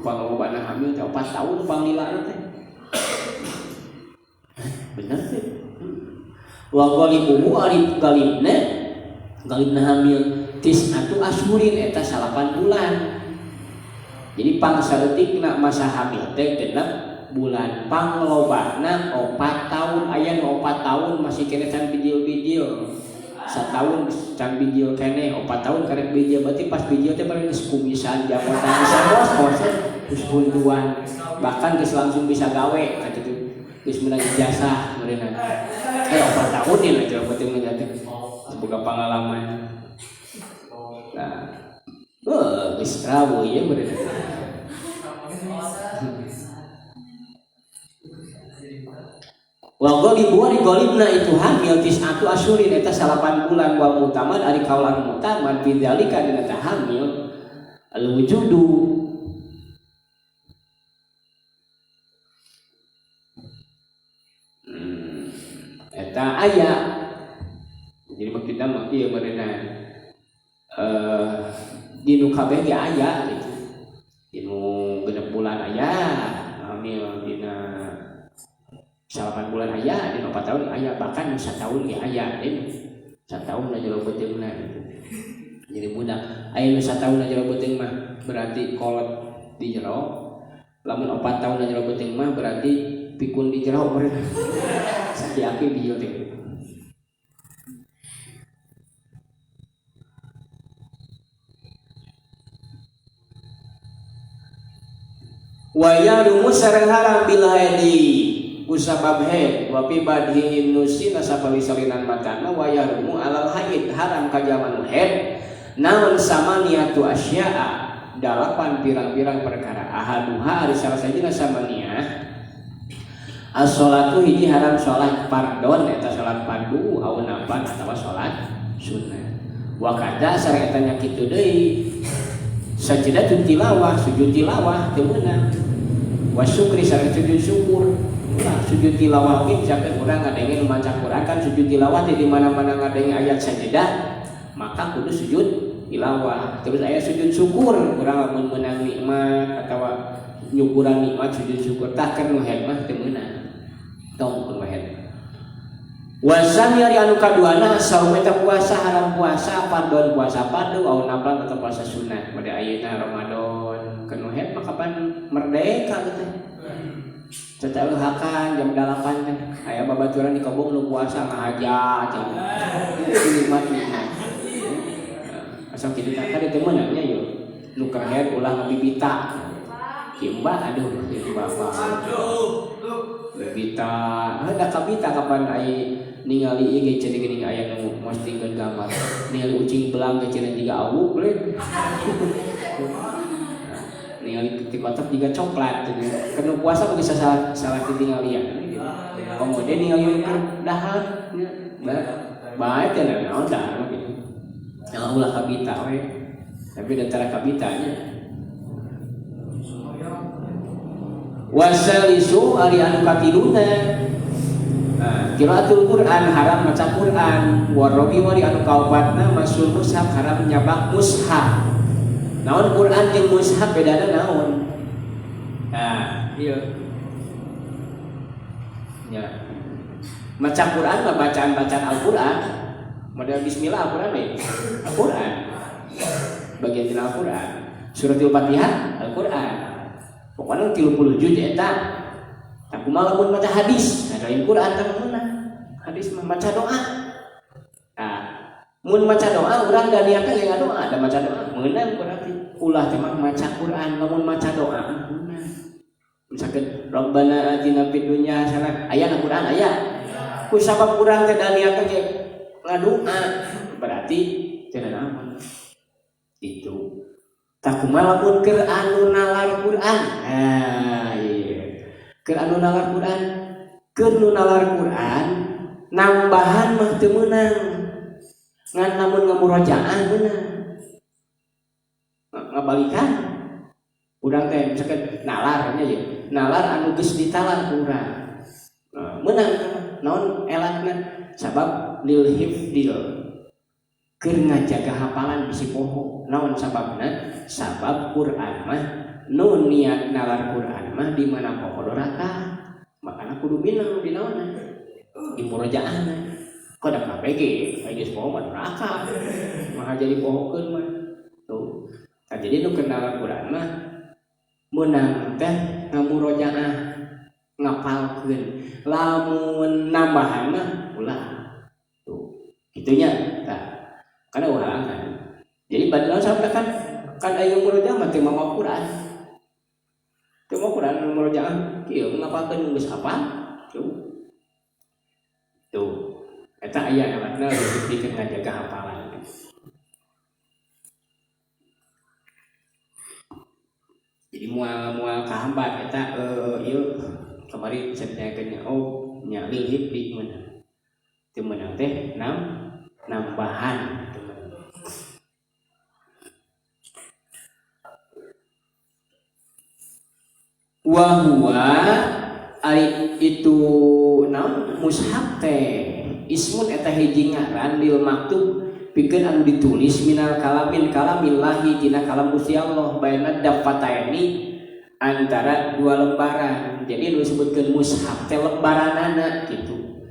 Speaker 1: Panglobana hamil teh 4 tahun panglilana teh. Bener teh. Wa qalibuhu ari galibna hamil tis'atu asyhurin eta 8 bulan. Jadi pangsaeutikna masa hamil teh 6 bulan. Panglobana 4 tahun aya nu 4 tahun masih kene can bijil-bijil. 1 tahun can bijil kene 4 tahun karek bijil berarti pas bijil teh bareng geus kumisan japotan bisa bos geus buntuan bahkan geus langsung bisa gawe kitu geus meunang ijazah meureunna 4 tahun ieu coba penting teh boga pengalaman. Nah geus rawuh ieu meureunna. Wa golibna itu hamil tis'atu asyurin eta 8 bulan wa mutamad ari kaulan mutamad bidzalika dina hamil al wujudu eta aya. Jadi maksudna mah ieu meureunna dinu kabeh ge aya gitu. Dinu genep bulan aya, hamil dina 8 bulan aya, dina 4 tahun aya, bahkan 1 tahun ge aya, 1 tahun aja lo beteungna gitu. Jadi budak aya nu 1 tahun aja lo beteung mah berarti kolot di jero. Lamun 4 tahun aja lo beteung mah berarti pikun di jero umurna. Sakiaki dieu teh. Wa yarumu sareng haram bil haidi usabab haid wa fi badhi nusi nasabali salinan makana wa yarumu alal haid haram ka jaman haid naon samaniatu asya'a 8 pirang-pirang perkara ahaduha ari salah sajina samaniah as-sholatu hiji haram salat fardhon eta salat fardu au nafil atawa salat sunnah wa kada sareng eta nya kitu deui sajdatun tilawah sujud tilawah teu meunang wa syukri sareng sujud syukur ulah sujud tilawah ge jakeun urang ngadenge maca Quran kan sujud tilawah di mana-mana ngadenge ayat sajdah maka kudu sujud tilawah. Terus aya sujud syukur urang lamun meunang nikmat atawa nyukuran nikmat sujud syukur tah keur nu head mah teu meunang tong kun head. Wasan yari anu kaduana saum eta puasa haram puasa fardhon puasa fardu au nafil atau puasa sunat pada ayeuna Ramadan keur nu head mah kapan merdeka teh. Ceteuhakan jam 8 teh aya babaturan di kobong nu puasa ngahajat nikmat-nikmat. Asal kitu teh kada teu meunang nya yo. Nu keur head ulah ngabibita. Kieu mbah aduh ieu bapak. Bibita, ada kabita kapan ai ningali ieu ge cenah geuning aya nu postingkeun gambar. Ningali ucing belang ge cenah jiga awuk we. Ningali TikTok juga coklat cenah. Keur puasa bisa salah ditingali ya. Kemudian ningali keur dahar nya. Bae cenah naon dah gitu. Yang ulah kabita we. Tapi antara kabitanya wasalisu ari anu katiluna qiraatul Quran haram maca Quran warabi wari anu kaopatna masul mushaf haram nyabak mushaf. Naon Quran jeung mushaf bedana naon? Ieu nya maca Quran mah bacaan-bacaan Al-Qur'an model bismillah Al-Qur'an we Al-Qur'an bagian dina Al-Qur'an suratul Fatihah Al-Qur'an pokoknya 30 juz eta. Tak kumaha lamun maca hadis, ada Al-Qur'an kan meunang. Hadis mah maca doa. Mun maca doa urang da niatna ge ngadoa, ada maca doa meunang berarti. Ulah teh mah maca Qur'an lamun maca doa meunang. Misalkan Rabbana atina fid dunya hasanah, aya na Qur'an aya. Ku sabab urang teh da niatna ge ngadoa, berarti cenah naon. Itu tak kumaha lamun keur anu nalar Quran. Iya. Keur anu nalar Quran, keur nu nalar Quran nambahan mah teu meunang. Ngan lamun ngamurojaah meunang. Ngabalikan. Urang teh misalkan nalar nya ye. Nalar anu geus ditalar urang. Meunang naon elatna sabab lil hifdil. Keur ngajaga hafalan bisi poho. Naon sababna? Sabab Quran mah nu niat nalar Quran mah di mana poho doraka. Makana kudu minang di naonna? Di murojaahna. Kada kabeh ge geus poho mah doraka. Mah jadi pohokeun mah. Tuh. Nah, jadi nu kenalan Quran mah meunang teh ngamurojaah ngapalkeun. Lamun nambahan mah ulah. Tuh. Kitunya tah. Karena ulangan. Jadi badal sampai kan aya murojaah mah teu mawa Quran. Teu mawa Quran murojaah kieu ngapakeun geus apa? Tuh. Eta aya alatna dipikeun ngajaga hafalan. Jadi moal kahambat eta ieu kamari sadeakeun nya lil hibdi meunang. Teu meunang teh nambahan. Wa huwa ari itu naon mushaf teh ismun eta hiji ngaran lil maktub pikeun anu ditulis minal kalamillahi tina kalam Gusti Allah baina dafataini antara dua lembaran. Jadi nu disebutkeun mushaf teh lembaranana gitu.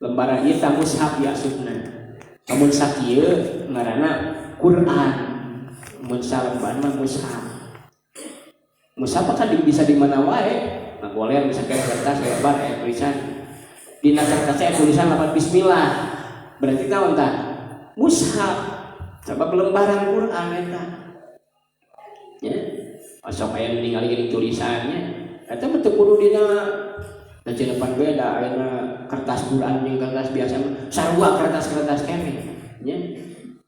Speaker 1: Lembaran ieu tah mushaf ya maksudna. Lamun sakieu ngaranna Quran. Mun salembar mah mushaf. Mushaf kan bisa di mana wae. Nah, boleh misalkan kertas lebar tulisan. Dina kertas tulisan lapan bismillah. Berarti naon tah? Mushaf. Sabab lembaran Quran eta. Ya. Asal aya ningali geuning tulisannya. Eta mah teu kudu dina depan beda ayeuna kertas Quran jeung kertas biasa sarua kertas-kertas keneh. Ya.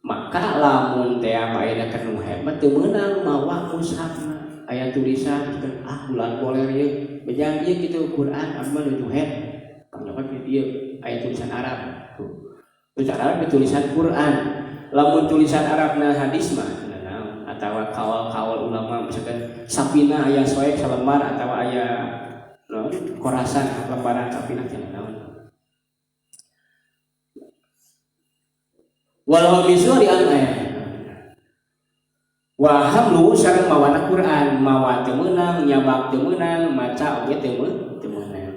Speaker 1: Maka lamun teh ayeuna kanu hebat teu meunang mawa mushaf. Aya tulisan bulan poler ieu bejang ieu kitu Quran amma nuju head pangnyokot ieu aya tulisan Arab tuh tulisan Arab tulisan Quran lamun tulisan Arabna hadis mah atawa kawal-kawal ulama misalkan sapina aya soek salembar atawa aya korasan lembaran sapina cenah naon walau misuri an wa hamlu sareng mawana Quran mawa teu meunang nyabak teu meunang maca oge teu meunang.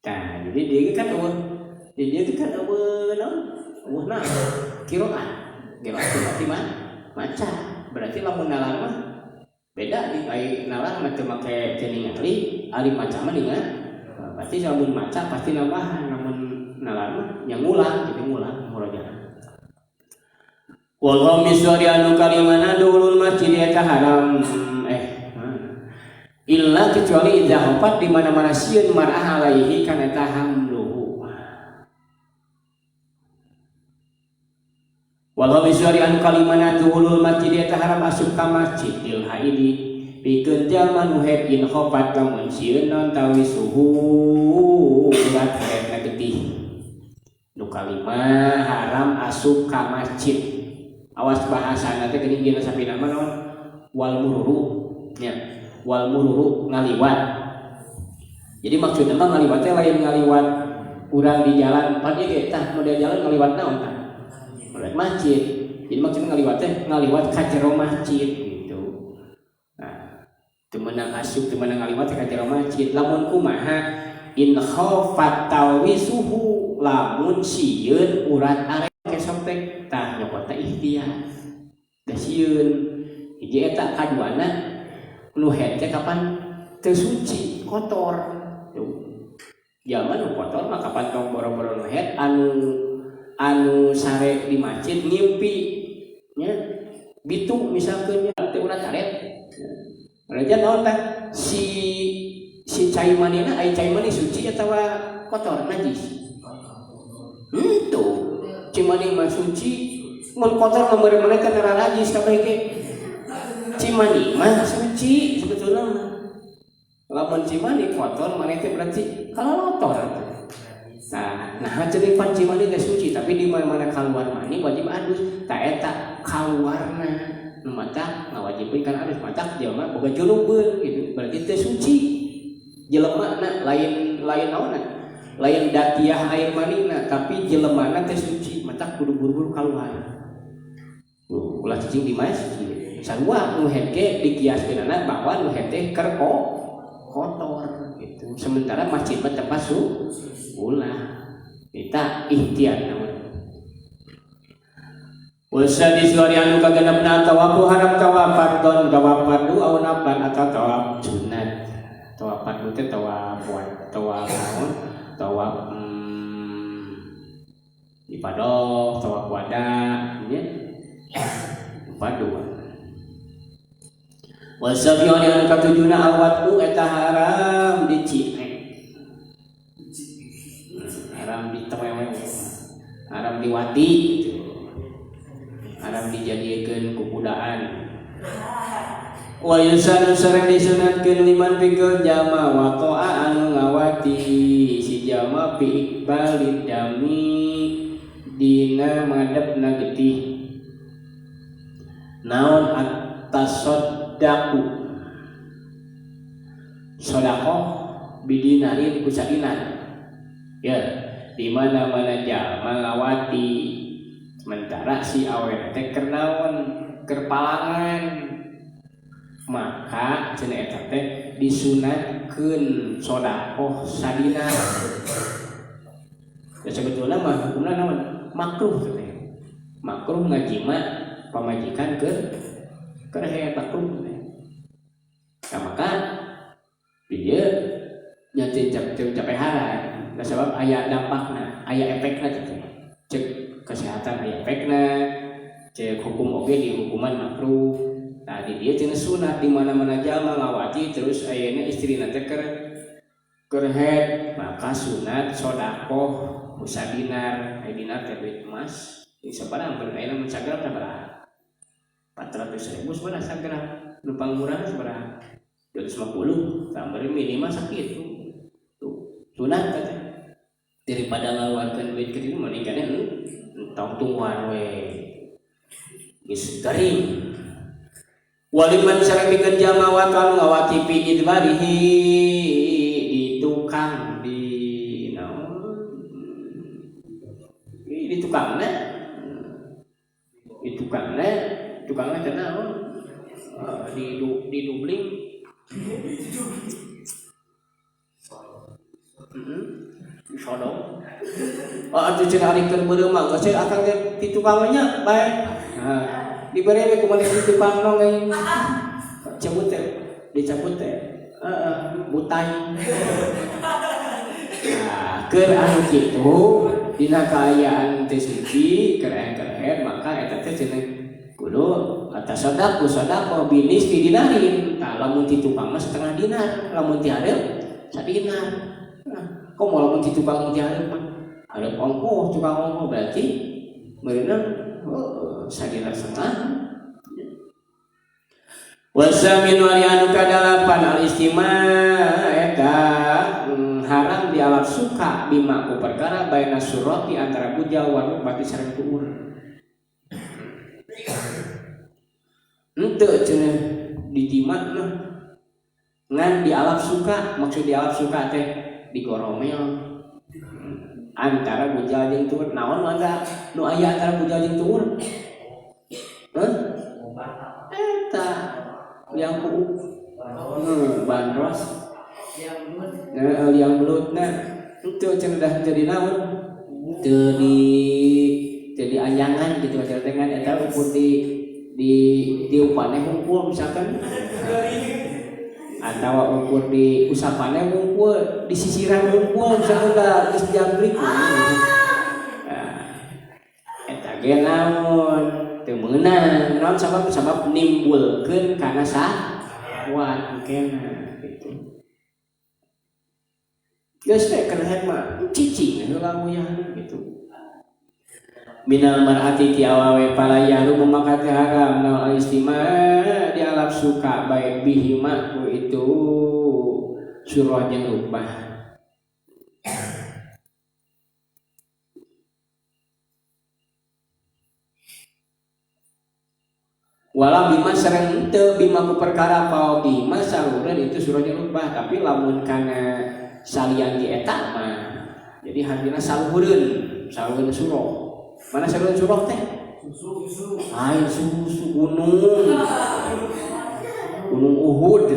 Speaker 1: Tah jadi dia kan eueuh nah qiraat berarti mah maca berarti lamun nalar mah beda di ai nalar mah teu make teu ningali ari maca mah ningan berarti lamun maca pasti nambahan lamun nalar mah nya ngulang jadi ngulang murojaah. Wal khamis dari anu kalimana dulul masjid eta haram illa kecuali idza hafat di mana-mana sieun mar'ah alaihi kana eta hamluhu. Wal khamis dari anu kalimana dulul masjid eta haram asup ka masjid il haidi pikeun jalma nu haid in khafat lamun sieun non tawi suhu urat haidna getih. Nu kalimah haram asup ka masjid. Awas bahasana teh geuning dina sapina mah naon wal mururu nya wal mururu ngaliwat. Jadi maksudna mah ngaliwat teh lain ngaliwat urang di jalan padi ge tah model jalan ngaliwat naon tah ngaliwat masjid. Jadi maksudna ngaliwat teh ngaliwat ka jero masjid gitu. Nah teu meunang asup teu meunang ngaliwat ka jero masjid lamun kumaha in khafat tawisuhu lamun sieun urat are kesopek tah nyokot teh ikhtiar da sieun hiji eta kaduana nu head teh kapan teu suci kotor jaman nu kotor mah kapan tong boro-boro nu head anu sare di masjid ngimpi nya bitu misalkeun teh urang karet raja naon tah si cai manina ai cai mani suci atawa kotor najis tuh cimani mah suci mun kotor nomor mana kan najis kabeh ge cimani mah suci sebetulna mah lamun cimani kotor maneh teh berarti kalolotor nah jadi pan cimani teh suci tapi di mana kaluar mani wajib adus ta eta kaluarna nu mata ngawajibkeun kan adus mata jelema boga junubun gitu berarti teh suci jelema lain naonna lain datiah air manina tapi jelemana teh suci mata kudu buru-buru keluar ulah cicing di masjid sarua nu hete dikiaskeun bahwa nu hete keur kotor gitu sementara masjid mah tempat ulah kita ikhtiar namun wasa di suari anu kagenepna tawaf haram tawaf fardhon tawaf fardu au naflan atau tawaf sunat tawaf fardu teh tawaf ibadah tawaf wada nya paduan wasabion yang katujuna awatku eta haram dicine haram ditewewe haram diwati gitu. Haram dijadikeun kubudaan wa yusanu sareng disunatkeun liman pikeun jama wa ta'a anu ngawati si jama fi iqbalid dami dina madepna getih naon at-tasaddaqu sedekah bidinarin ku sadinar ya di mana-mana jalma ngawati sementara si awena teh keur naon keur palangan maka cenah eta teh disunatkeun sedekah sadina. Ya sebetulna mah hukumna naon makruh teh. Makruh ngajima pamajikan keur hayang makruh teh. Nah, maka dia nyati capek haram. Nah, sebab aya dampakna, aya efekna teh. Cek kesehatan aya efekna, cek hukum oge di hukuman makruh. Nah, di dia cenah sunat di mana-mana jalma ngawati terus ayeuna istrina teh keur head, maka sunat sedekah usa dinar, dinar teh duit emas. Di sabarang beun ayeuna mun sagram sabaraha? 400.000 sebenarnya sagram. Nu pangmurah sabaraha? 250, tambah minimal sakitu. Tuh, sunat teh. Daripada ngaluarkeun duit ke dieu mending kana entong tungguan we. Geus garing. Waliman saramikeun jalma wa kanu ngawati fi idbarihi di tukang di naon di tukangna tukangna teh naon di dubling sodong atuh cenah ari keur beureum mah geus akang di tukangnya bae diberi we kumaha di tukang nong cabut teh dicabut teh butai. Nah keur anu kitu dina kaayaan teh siji keren maka eta teh cenah kudu atas sedekah binis di dinarin. Tah lamun ti tukang mah setengah dinar, lamun ti hareup sadinar. Kok mau lamun ti tukang ti hareup mah hareup ongkoh tukang ongkoh berarti meureunna sadinar setengah. Wasamin wali anu kadalapan al-istima' eta haram di alat suka bima ku perkara baina surati antara bujal wa rukbati sareng tuur. Henteu cenah ditimat mah ngan di alat suka, maksud di alat suka teh digoromel antara bujal jeung tuur. Naon mangga nu aya antara bujal jeung tuur? Eta yang bandros yang belutna itu cenah jadi naon teu di anjangan gitu macam dengan eta ukur di upane hungkul misalkan atau ukur di usapane hungkul di sisiran hungkul misalkan da geus jambrik eta ge naon teu meunang naon sabab nimbulkeun kana sahwat engkena gitu. Geus teh keur mah cicing heula nguyah gitu. Minal mar'ati ti awawe palayahru memakat haram naon al-istima' di alam suka baik bihima ku itu surah jeung rubah. Walau bima sareng teu bima ku perkara pau bima salureun itu surahnya rubah tapi lamun kana salian di eta mah jadi hartina salureun surah. Mana salureun surah teh? Susu. Ai susu gunung Uhud.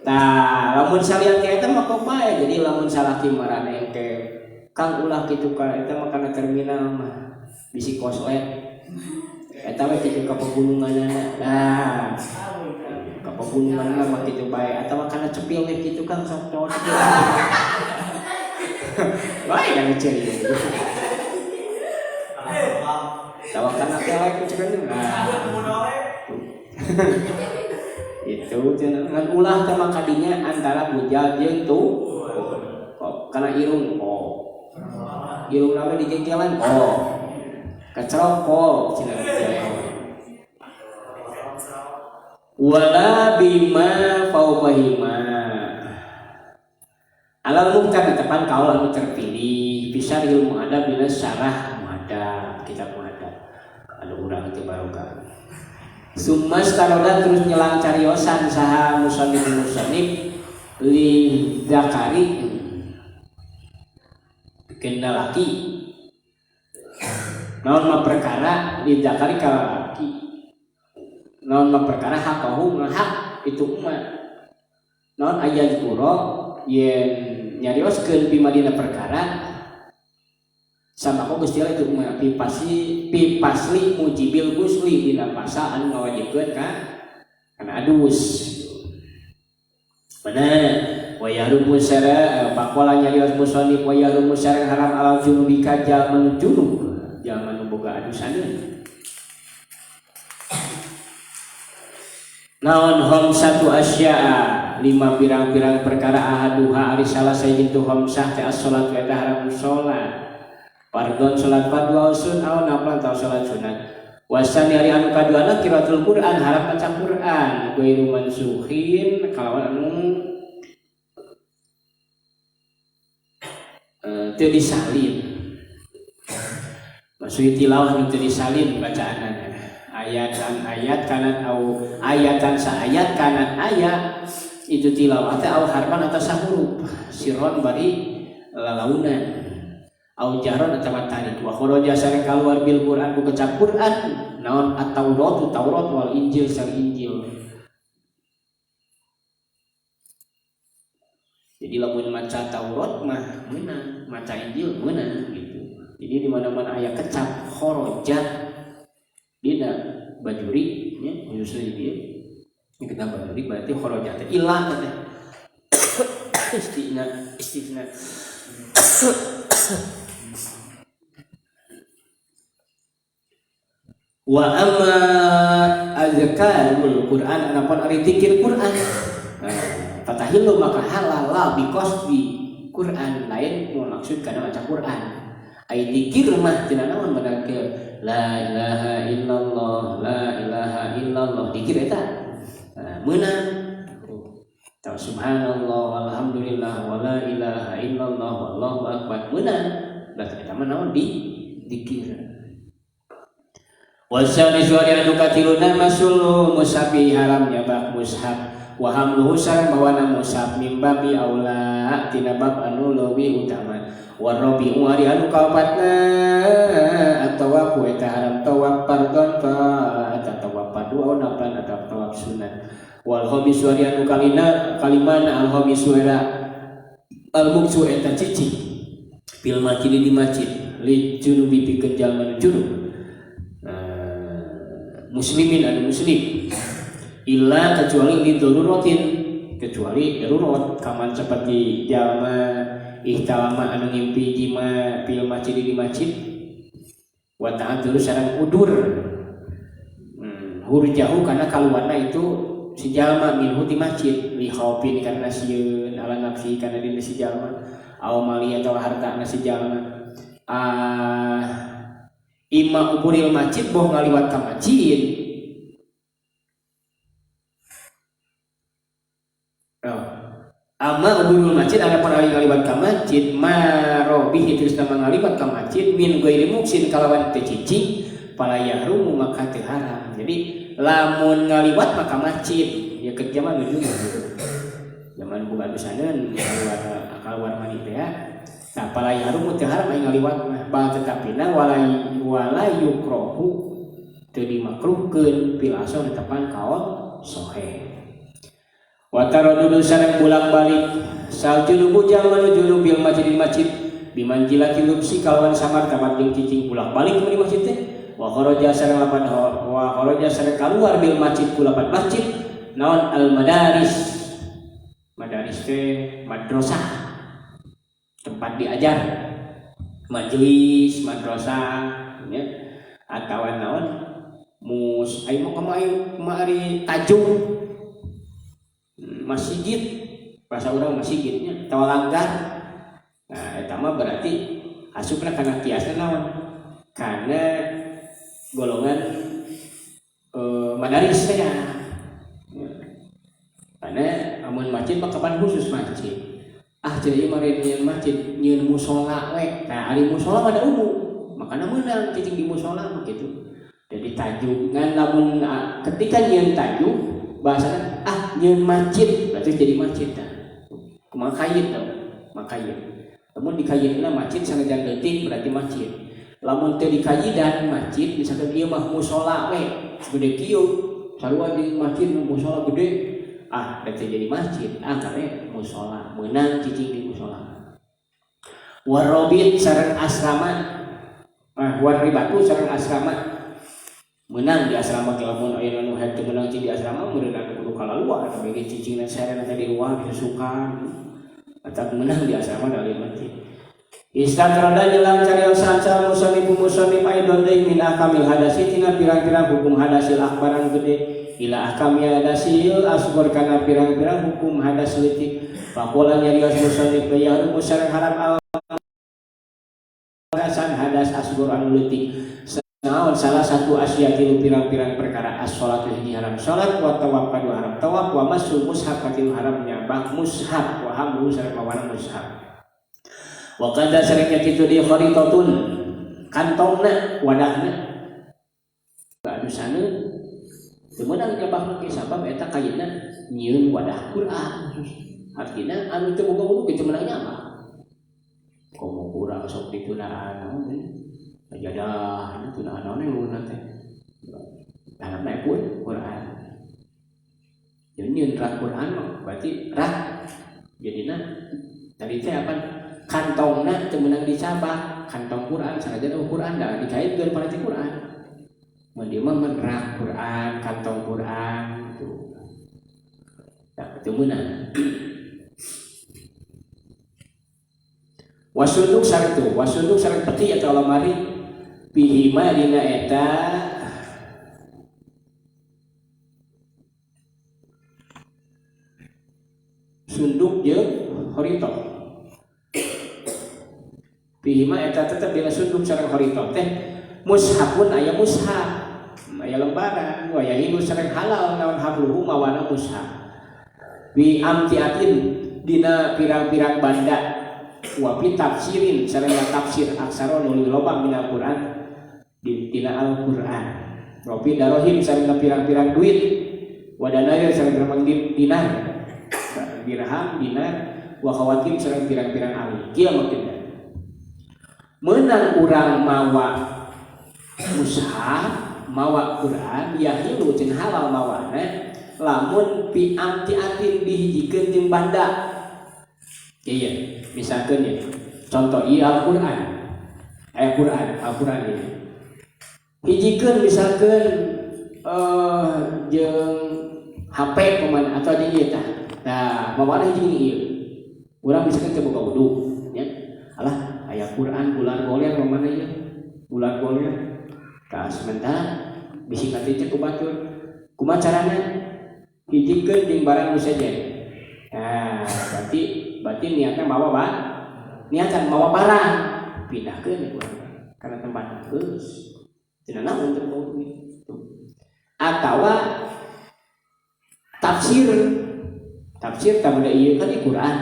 Speaker 1: Tah lamun salian di eta mah kok bae jadi lamun salaki marane ke kang ulah kitu ka eta mah kana terminal mah bisi koslet. Eta we kitu ka pegununganna. Nah, ka pegununganna mah kitu bae atawa kana cepil we kitu kan sok cowok cepil. Bae kan ceri. Tawa kana kelek cenah. Itu cenah ulah teh makadinya antara bujal jeung tu. Kana irung irung nawe dijengkelan kacrokok cenah wala bima faubahima alal mungkar tepan kaul anu terpilih bisa ilmu adab bila syarah muadab kitab muadab anu urang teu barokah summa staroda terus nyelang cariosan saha musannif li zakari kena laki naon mah perkara didakari ka laki naon mah perkara hakahu ngahak itu umat naon aya kuro yen nyarioskeun pimadina perkara sama kok Gusti Allah itu umat pipasli mujibil gusli dina pasal anu ngawajibkeun kana adus bener wa yahrumu syara pakola nyarios musannif wa yahrumu syara haram ala junubi kajal junub jangan boga adusaneun naon khamsatu asya'a 5 pirang-pirang perkara ahaduha ari salah saeueuh khamsah teh as-salat wa haram salat fardhon salat fardhu sun aw naflan taw salat sunat wasani ari anu kaduana qiraatul Qur'an harap maca Qur'an ghairu mansukhin kalawan anu teu disalin maksud tilawah nu teu disalin bacaanna ayatan ayat kanan au ayatan sa ayat kanan ayat itu tilawah teh au harfan atau sahuruf sirron bari lalaunan au jahron atawa tarik wa kharaja sare kaluar bil Qur'an ku kecap Qur'an naon at-Taurat wal Injil sang Injil. Jadi lamun maca Taurat mah meunang, maca Injil meunang gitu. Jadi di mana-mana aya kecap kharaja dina bajuri nya nyusul dia. Ini kita bajuri berarti kharaja teh ilang teh. Istisna wa amma azkarul Qur'an anapun ari zikir Qur'an fatahillu maka halal biqasdi Qur'an lain maksud kana maca Qur'an ai zikir mah tina naon benar ke la ilaha illallah zikir eta meunang ta subhanallah walhamdulillah wala ilaha illallah wallahu akbar meunang berarti eta mah naon di zikir wasani suari anu katiluna masul mushafi haramnya bab mushaf wa hamluhu sareng bawana mushaf mimbabi aula tina bab anu leuwih utama wa rabi'u ari anu kaopatna atawa ku eta haram tawaf fardhon fa tawaf fardu au naflan atau tawaf sunat wal khamis ari anu kalimana al khamis era al muksu eta cici bil masjid di masjid li junubi pikeun jalma junub muslimin anu muslim illa kecuali li daruratin kecuali darurat kaman seperti jalma ihtalama anu ngimpi jima fil masjid di masjid wa ta'adzur sareng udur hurjahu kana kaluarna itu si jalma minhu di masjid li khaufin karena sieun ala nafsi kana dina si jalma aw mali atau harta si jalma ima uburil masjid boh ngaliwat ka masjid ama uburil masjid ada pun ngaliwat ka masjid marobihi terus nama ngaliwat ka masjid min ghairi muksin kalawan teu cicing pala yahrumu maka teu haram jadi lamun ngaliwat maka masjid ya ke zaman dulu zaman bukan pisaneun kaluar mani teh nah pala yahrumu teu haram aya ngaliwat mah bal tetapina wala yukrahu teu dimakruhkeun fil asal tepan kaon sahih wa taraddudu sareng bolak-balik sal junubu jalma junub bil masjid bimanjilati lubsi kalawan samar kamar jeung cicing bolak-balik di masjid teh wa kharaja sareng kaluar bil masjid kulapan masjid naon al madaris teh madrasah tempat diajar majelis madrasah ya atawa naon ayo kemari tajuk masjid bahasa urang masjidnya tawa langgar nah eta mah berarti asupna kana kiasna naon kana golongan madaris teh ya karena amun masjid mah kapan khusus masjid jadi mari nyeun masjid nyeun musola we nah ari musola pada umum makana meunang cicing di musola mah kitu jadi tajuk ngan lamun ketika nyeun tajuk bahasana nyeun masjid berarti jadi masjid dah kumaha kayit tau makayit Namun dikajianna masjid sanajan leutik berarti masjid. Lamun teu dikajian masjid misalkan ieu mah mushola we gede kieu sarua di masjid mushola gede berarti jadi masjid karena mushola meunang cicing di mushola. Warobit sareng asrama waribatu sareng asrama meunang di asrama lamun aya nu henteu meunang di asrama meureun kudu kalaluar tapi cicingna sareng tadi luar disukan atau menang di asrama dari masjid. Istatrada jelang carios sanca musannif aidon deui min akamil hadasi tina pirang-pirang hukum hadasil akbaran gede ila akamil hadasil asghar kana pirang-pirang hukum hadas leutik. Faqala nyarios musannif ya musareng haram alasan hadas asghar anu leutik. Naon salah satu asyatil pirang-pirang perkara as-shalatu hiji haram salat wa tawaf kadu haram tawaf wa masul mushaf kadu haramnya bak mushaf wa hamlu sareng mawana mushaf. Wa qadza sareng kitu di kharitatun kantongna wadahna anu saneun teu meunang nyabakna ge sabab eta kayina nyieun wadah Quran. Artina anu teu boga wudu kitu meunang nyabak. Komo kurang sok ditunaan naon jadah itu naon ulun teh dalam pun Quran jadi nyeun rak Quran berarti rak jadina tadi teh apa kantongna teu meunang dicabak kantong Quran sanajan Quran da dikaitkeun parati Quran mun dieu mah rak Quran kantong Quran itu teu meunang. Wasunduk sareng peti atau lemari pihima dina eta sunduk jeung horito. Pihima eta tetep dina sunduk sareng horito teh mushafun aya mushaf aya lembaran wa yahilu sareng halal naon habluhu mawana mushaf. Bi amtiatin dina pirang-pirang banda wa fi tafsirin sareng tafsir aksara nu loba dina Quran dina Al-Quran. Wa fi darahim sareng pirang-pirang duit wa danair sareng pirang dinar dirham dinar wa khawatim sareng pirang-pirang ali kieu maksudna meunang urang mawa mushaf mawa Quran yahilu jeung halal mawana lamun fi amtiatin dihijikeun jeung banda. Iya, misalkan ya, contoh Al-Quran, Al-Quran ini. Hijikeun misalkan jeung HP pemain atau jeung ieu tah. Nah, mamana hiji ieu. Urang misalkan teu boga wudu, nya. Alah, aya Quran bulan goler mamana ieu. Bulan goler. Ka sementara bisi katitu ku batur. Kumaha carana? Hijikeun jeung barang nu sejen. Nah, berarti niatnya niatan mawa barang pindahkeun karena tempat geus cenah naon teu mau duit atawa tafsir tamuda ieu kan Quran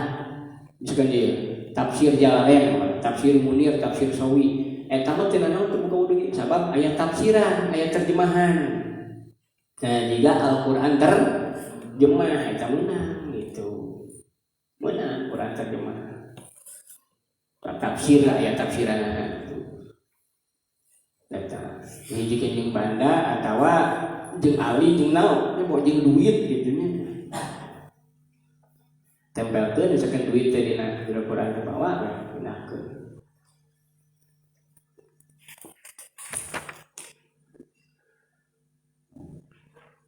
Speaker 1: misalkan ieu tafsir Jalalain tafsir Munir tafsir Sawi eta mah cenah naon teu boga duit sabab aya tafsiran aya terjemahan. Nah jika Al-Quran terjemah eta meunang mana Quran terjemah tafsir ayat tafsiran itu data ini jika jeung banda atawa jeung ali jeung naon nya jeung duit gitu nya tempelkeun misalkan duit teh dina Quran ke bawah gunakeun.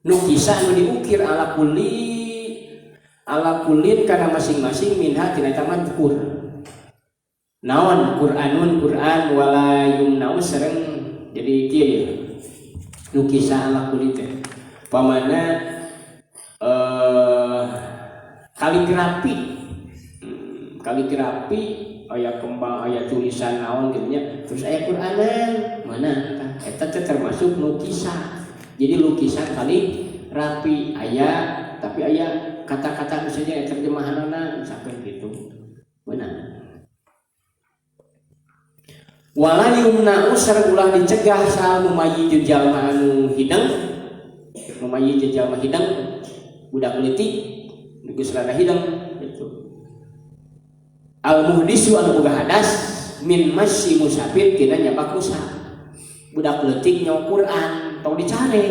Speaker 1: Nu kisah nu diukir ala kulin karena masing-masing minha tina taman tukur naon Quranun Quran wala yumnau sareng jadi kieu nu kisah ala kulin teh pamana kaligrafi aya kembang aya tulisan naon kitu nya terus aya Quranan mana eta teh termasuk nu kisah jadi lukisan kaligrafi aya tapi aya kata-kata misalnya terjemahanana misalkan gitu benar. Wala yumna sareng ulah dicegah sa mumayyiz jalma anu hidang mumayyiz jalma hidang budak leutik geus rada hidang gitu. al muhdisu anu boga hadas min masyi musafir tina nyabak musaf. Budak leutik nyawa Quran tong dicare.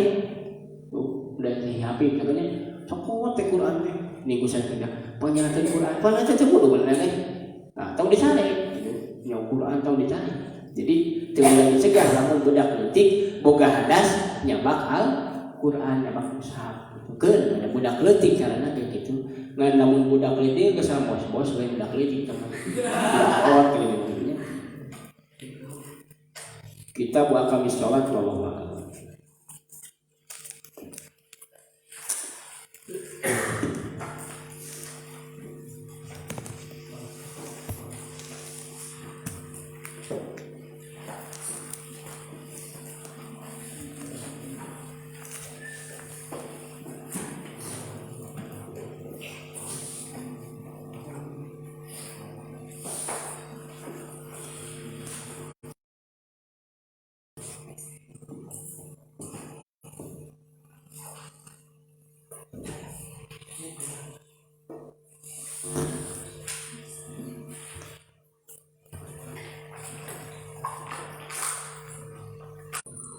Speaker 1: Udah dihapit katanya cokot teh Quran teh. Minggu saeukeuna panyakeun Quran. Panyakeun teh kudu bener teh. Nah, tong dicare. Nyawa Quran tong dicare. Jadi teu boleh dicegah lamun budak leutik boga hadas nyabak al Quran nyabak musaf. Keun ada budak leutik karena kayak gitu. Ngan namun budak leutik geus bos-bos we budak leutik teman. Awak gitu. Kita buat kami sholat wallahu a'lam.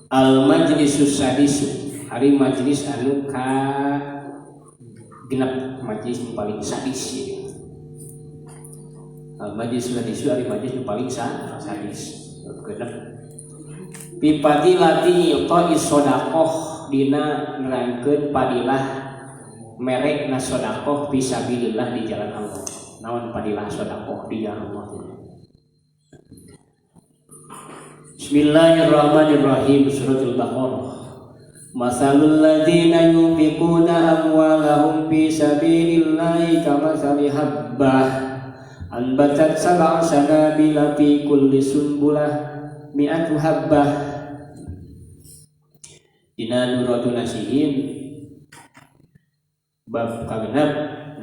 Speaker 1: Al majlisus sadisu hari majlis anu ka genep majlis nu paling sadis ya. Al majlisus sadisu hari majlis nu paling sadis genep bi fadilati qais shadaqah dina nerangkeun padilah merekna shadaqah fisabilillah di jalan Allah. Naon padilah shadaqah di jalan Allah? Bismillahirrahmanirrahim. Surat Al-Baqarah. Masalul ladzina yunfiquna amwalahum fi sabilillahi kamathali habbah anbatat sab'a sanabila fi kulli sunbulah mi'atu habbah. Dina Nuratul Nasihin bab kagenep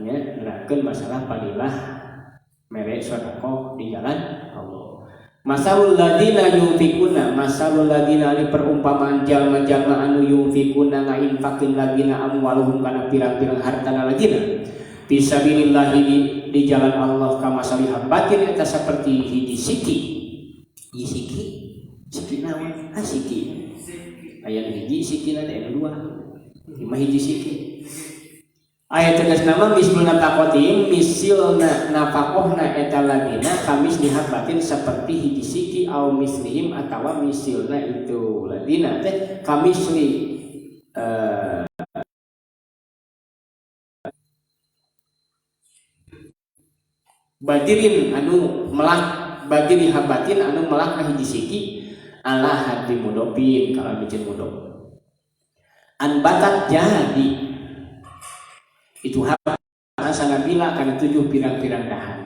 Speaker 1: nya nerangkeun masalah padilah merek sedekah di jalan Allah. Masalul ladina yunfikuna, masalul ladina ali perumpamaan jalma-jalma anu yunfikuna ngainfakeun ladina amwaluhum kana pirang-pirang hartana ladina fisabilillah di jalan Allah kama salihah batin eta saperti hiji siki. Siki naon? Siki. Aya hiji sikina teh anu dua. Lima hiji siki. Ayat tegas nama misluna takotim misilna nafakohna eta ladina kamis lihat batin seperti hiji siki au mislihim atawa misilna itu ladina teh kamisli badirin anu melak badiri habatin anu melak hiji siki ala hati mudopin kalau bikin mudop anbatat jadi itu haba sanabila kana 7 pirang-pirang dahan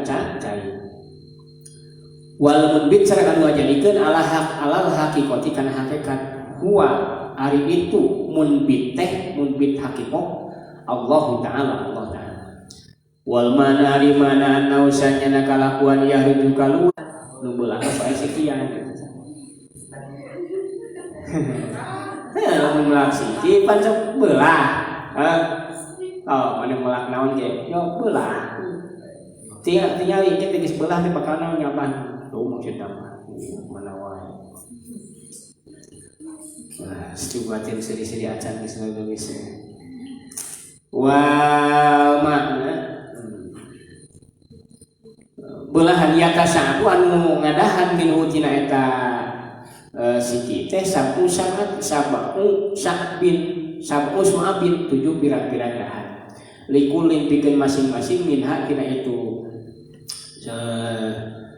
Speaker 1: cai wal munbit sareng anu ngajadikeun alal haqiqati kana hakikat huwa ari itu munbit haqiqah Allah taala wal manari mana nausanya nakalakuan yahridu kaluan nu beulah soal sekian mun melak siki pancok beulah mana melak naon ge yo beulah tinggal ieu teh geus beulah teh bakal naon nyaman tuh maksudna mana wae nah secubatin seri-seri acan geus geus wal makna beulahan yata sabu anu ngadahan minuh tina eta siki teh sabu sangat sabu sakbin sabu suabin 7 pirang-pirang dahan likulin pikeun masing-masing minha tina itu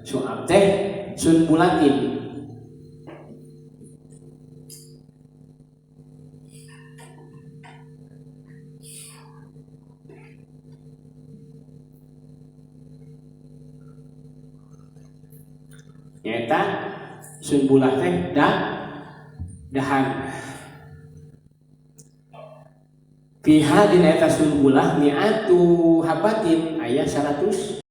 Speaker 1: suab teh sun bulatin nyata sun bulah teh dahan Fiha dina eta sun bulah mi'atu habatin aya 100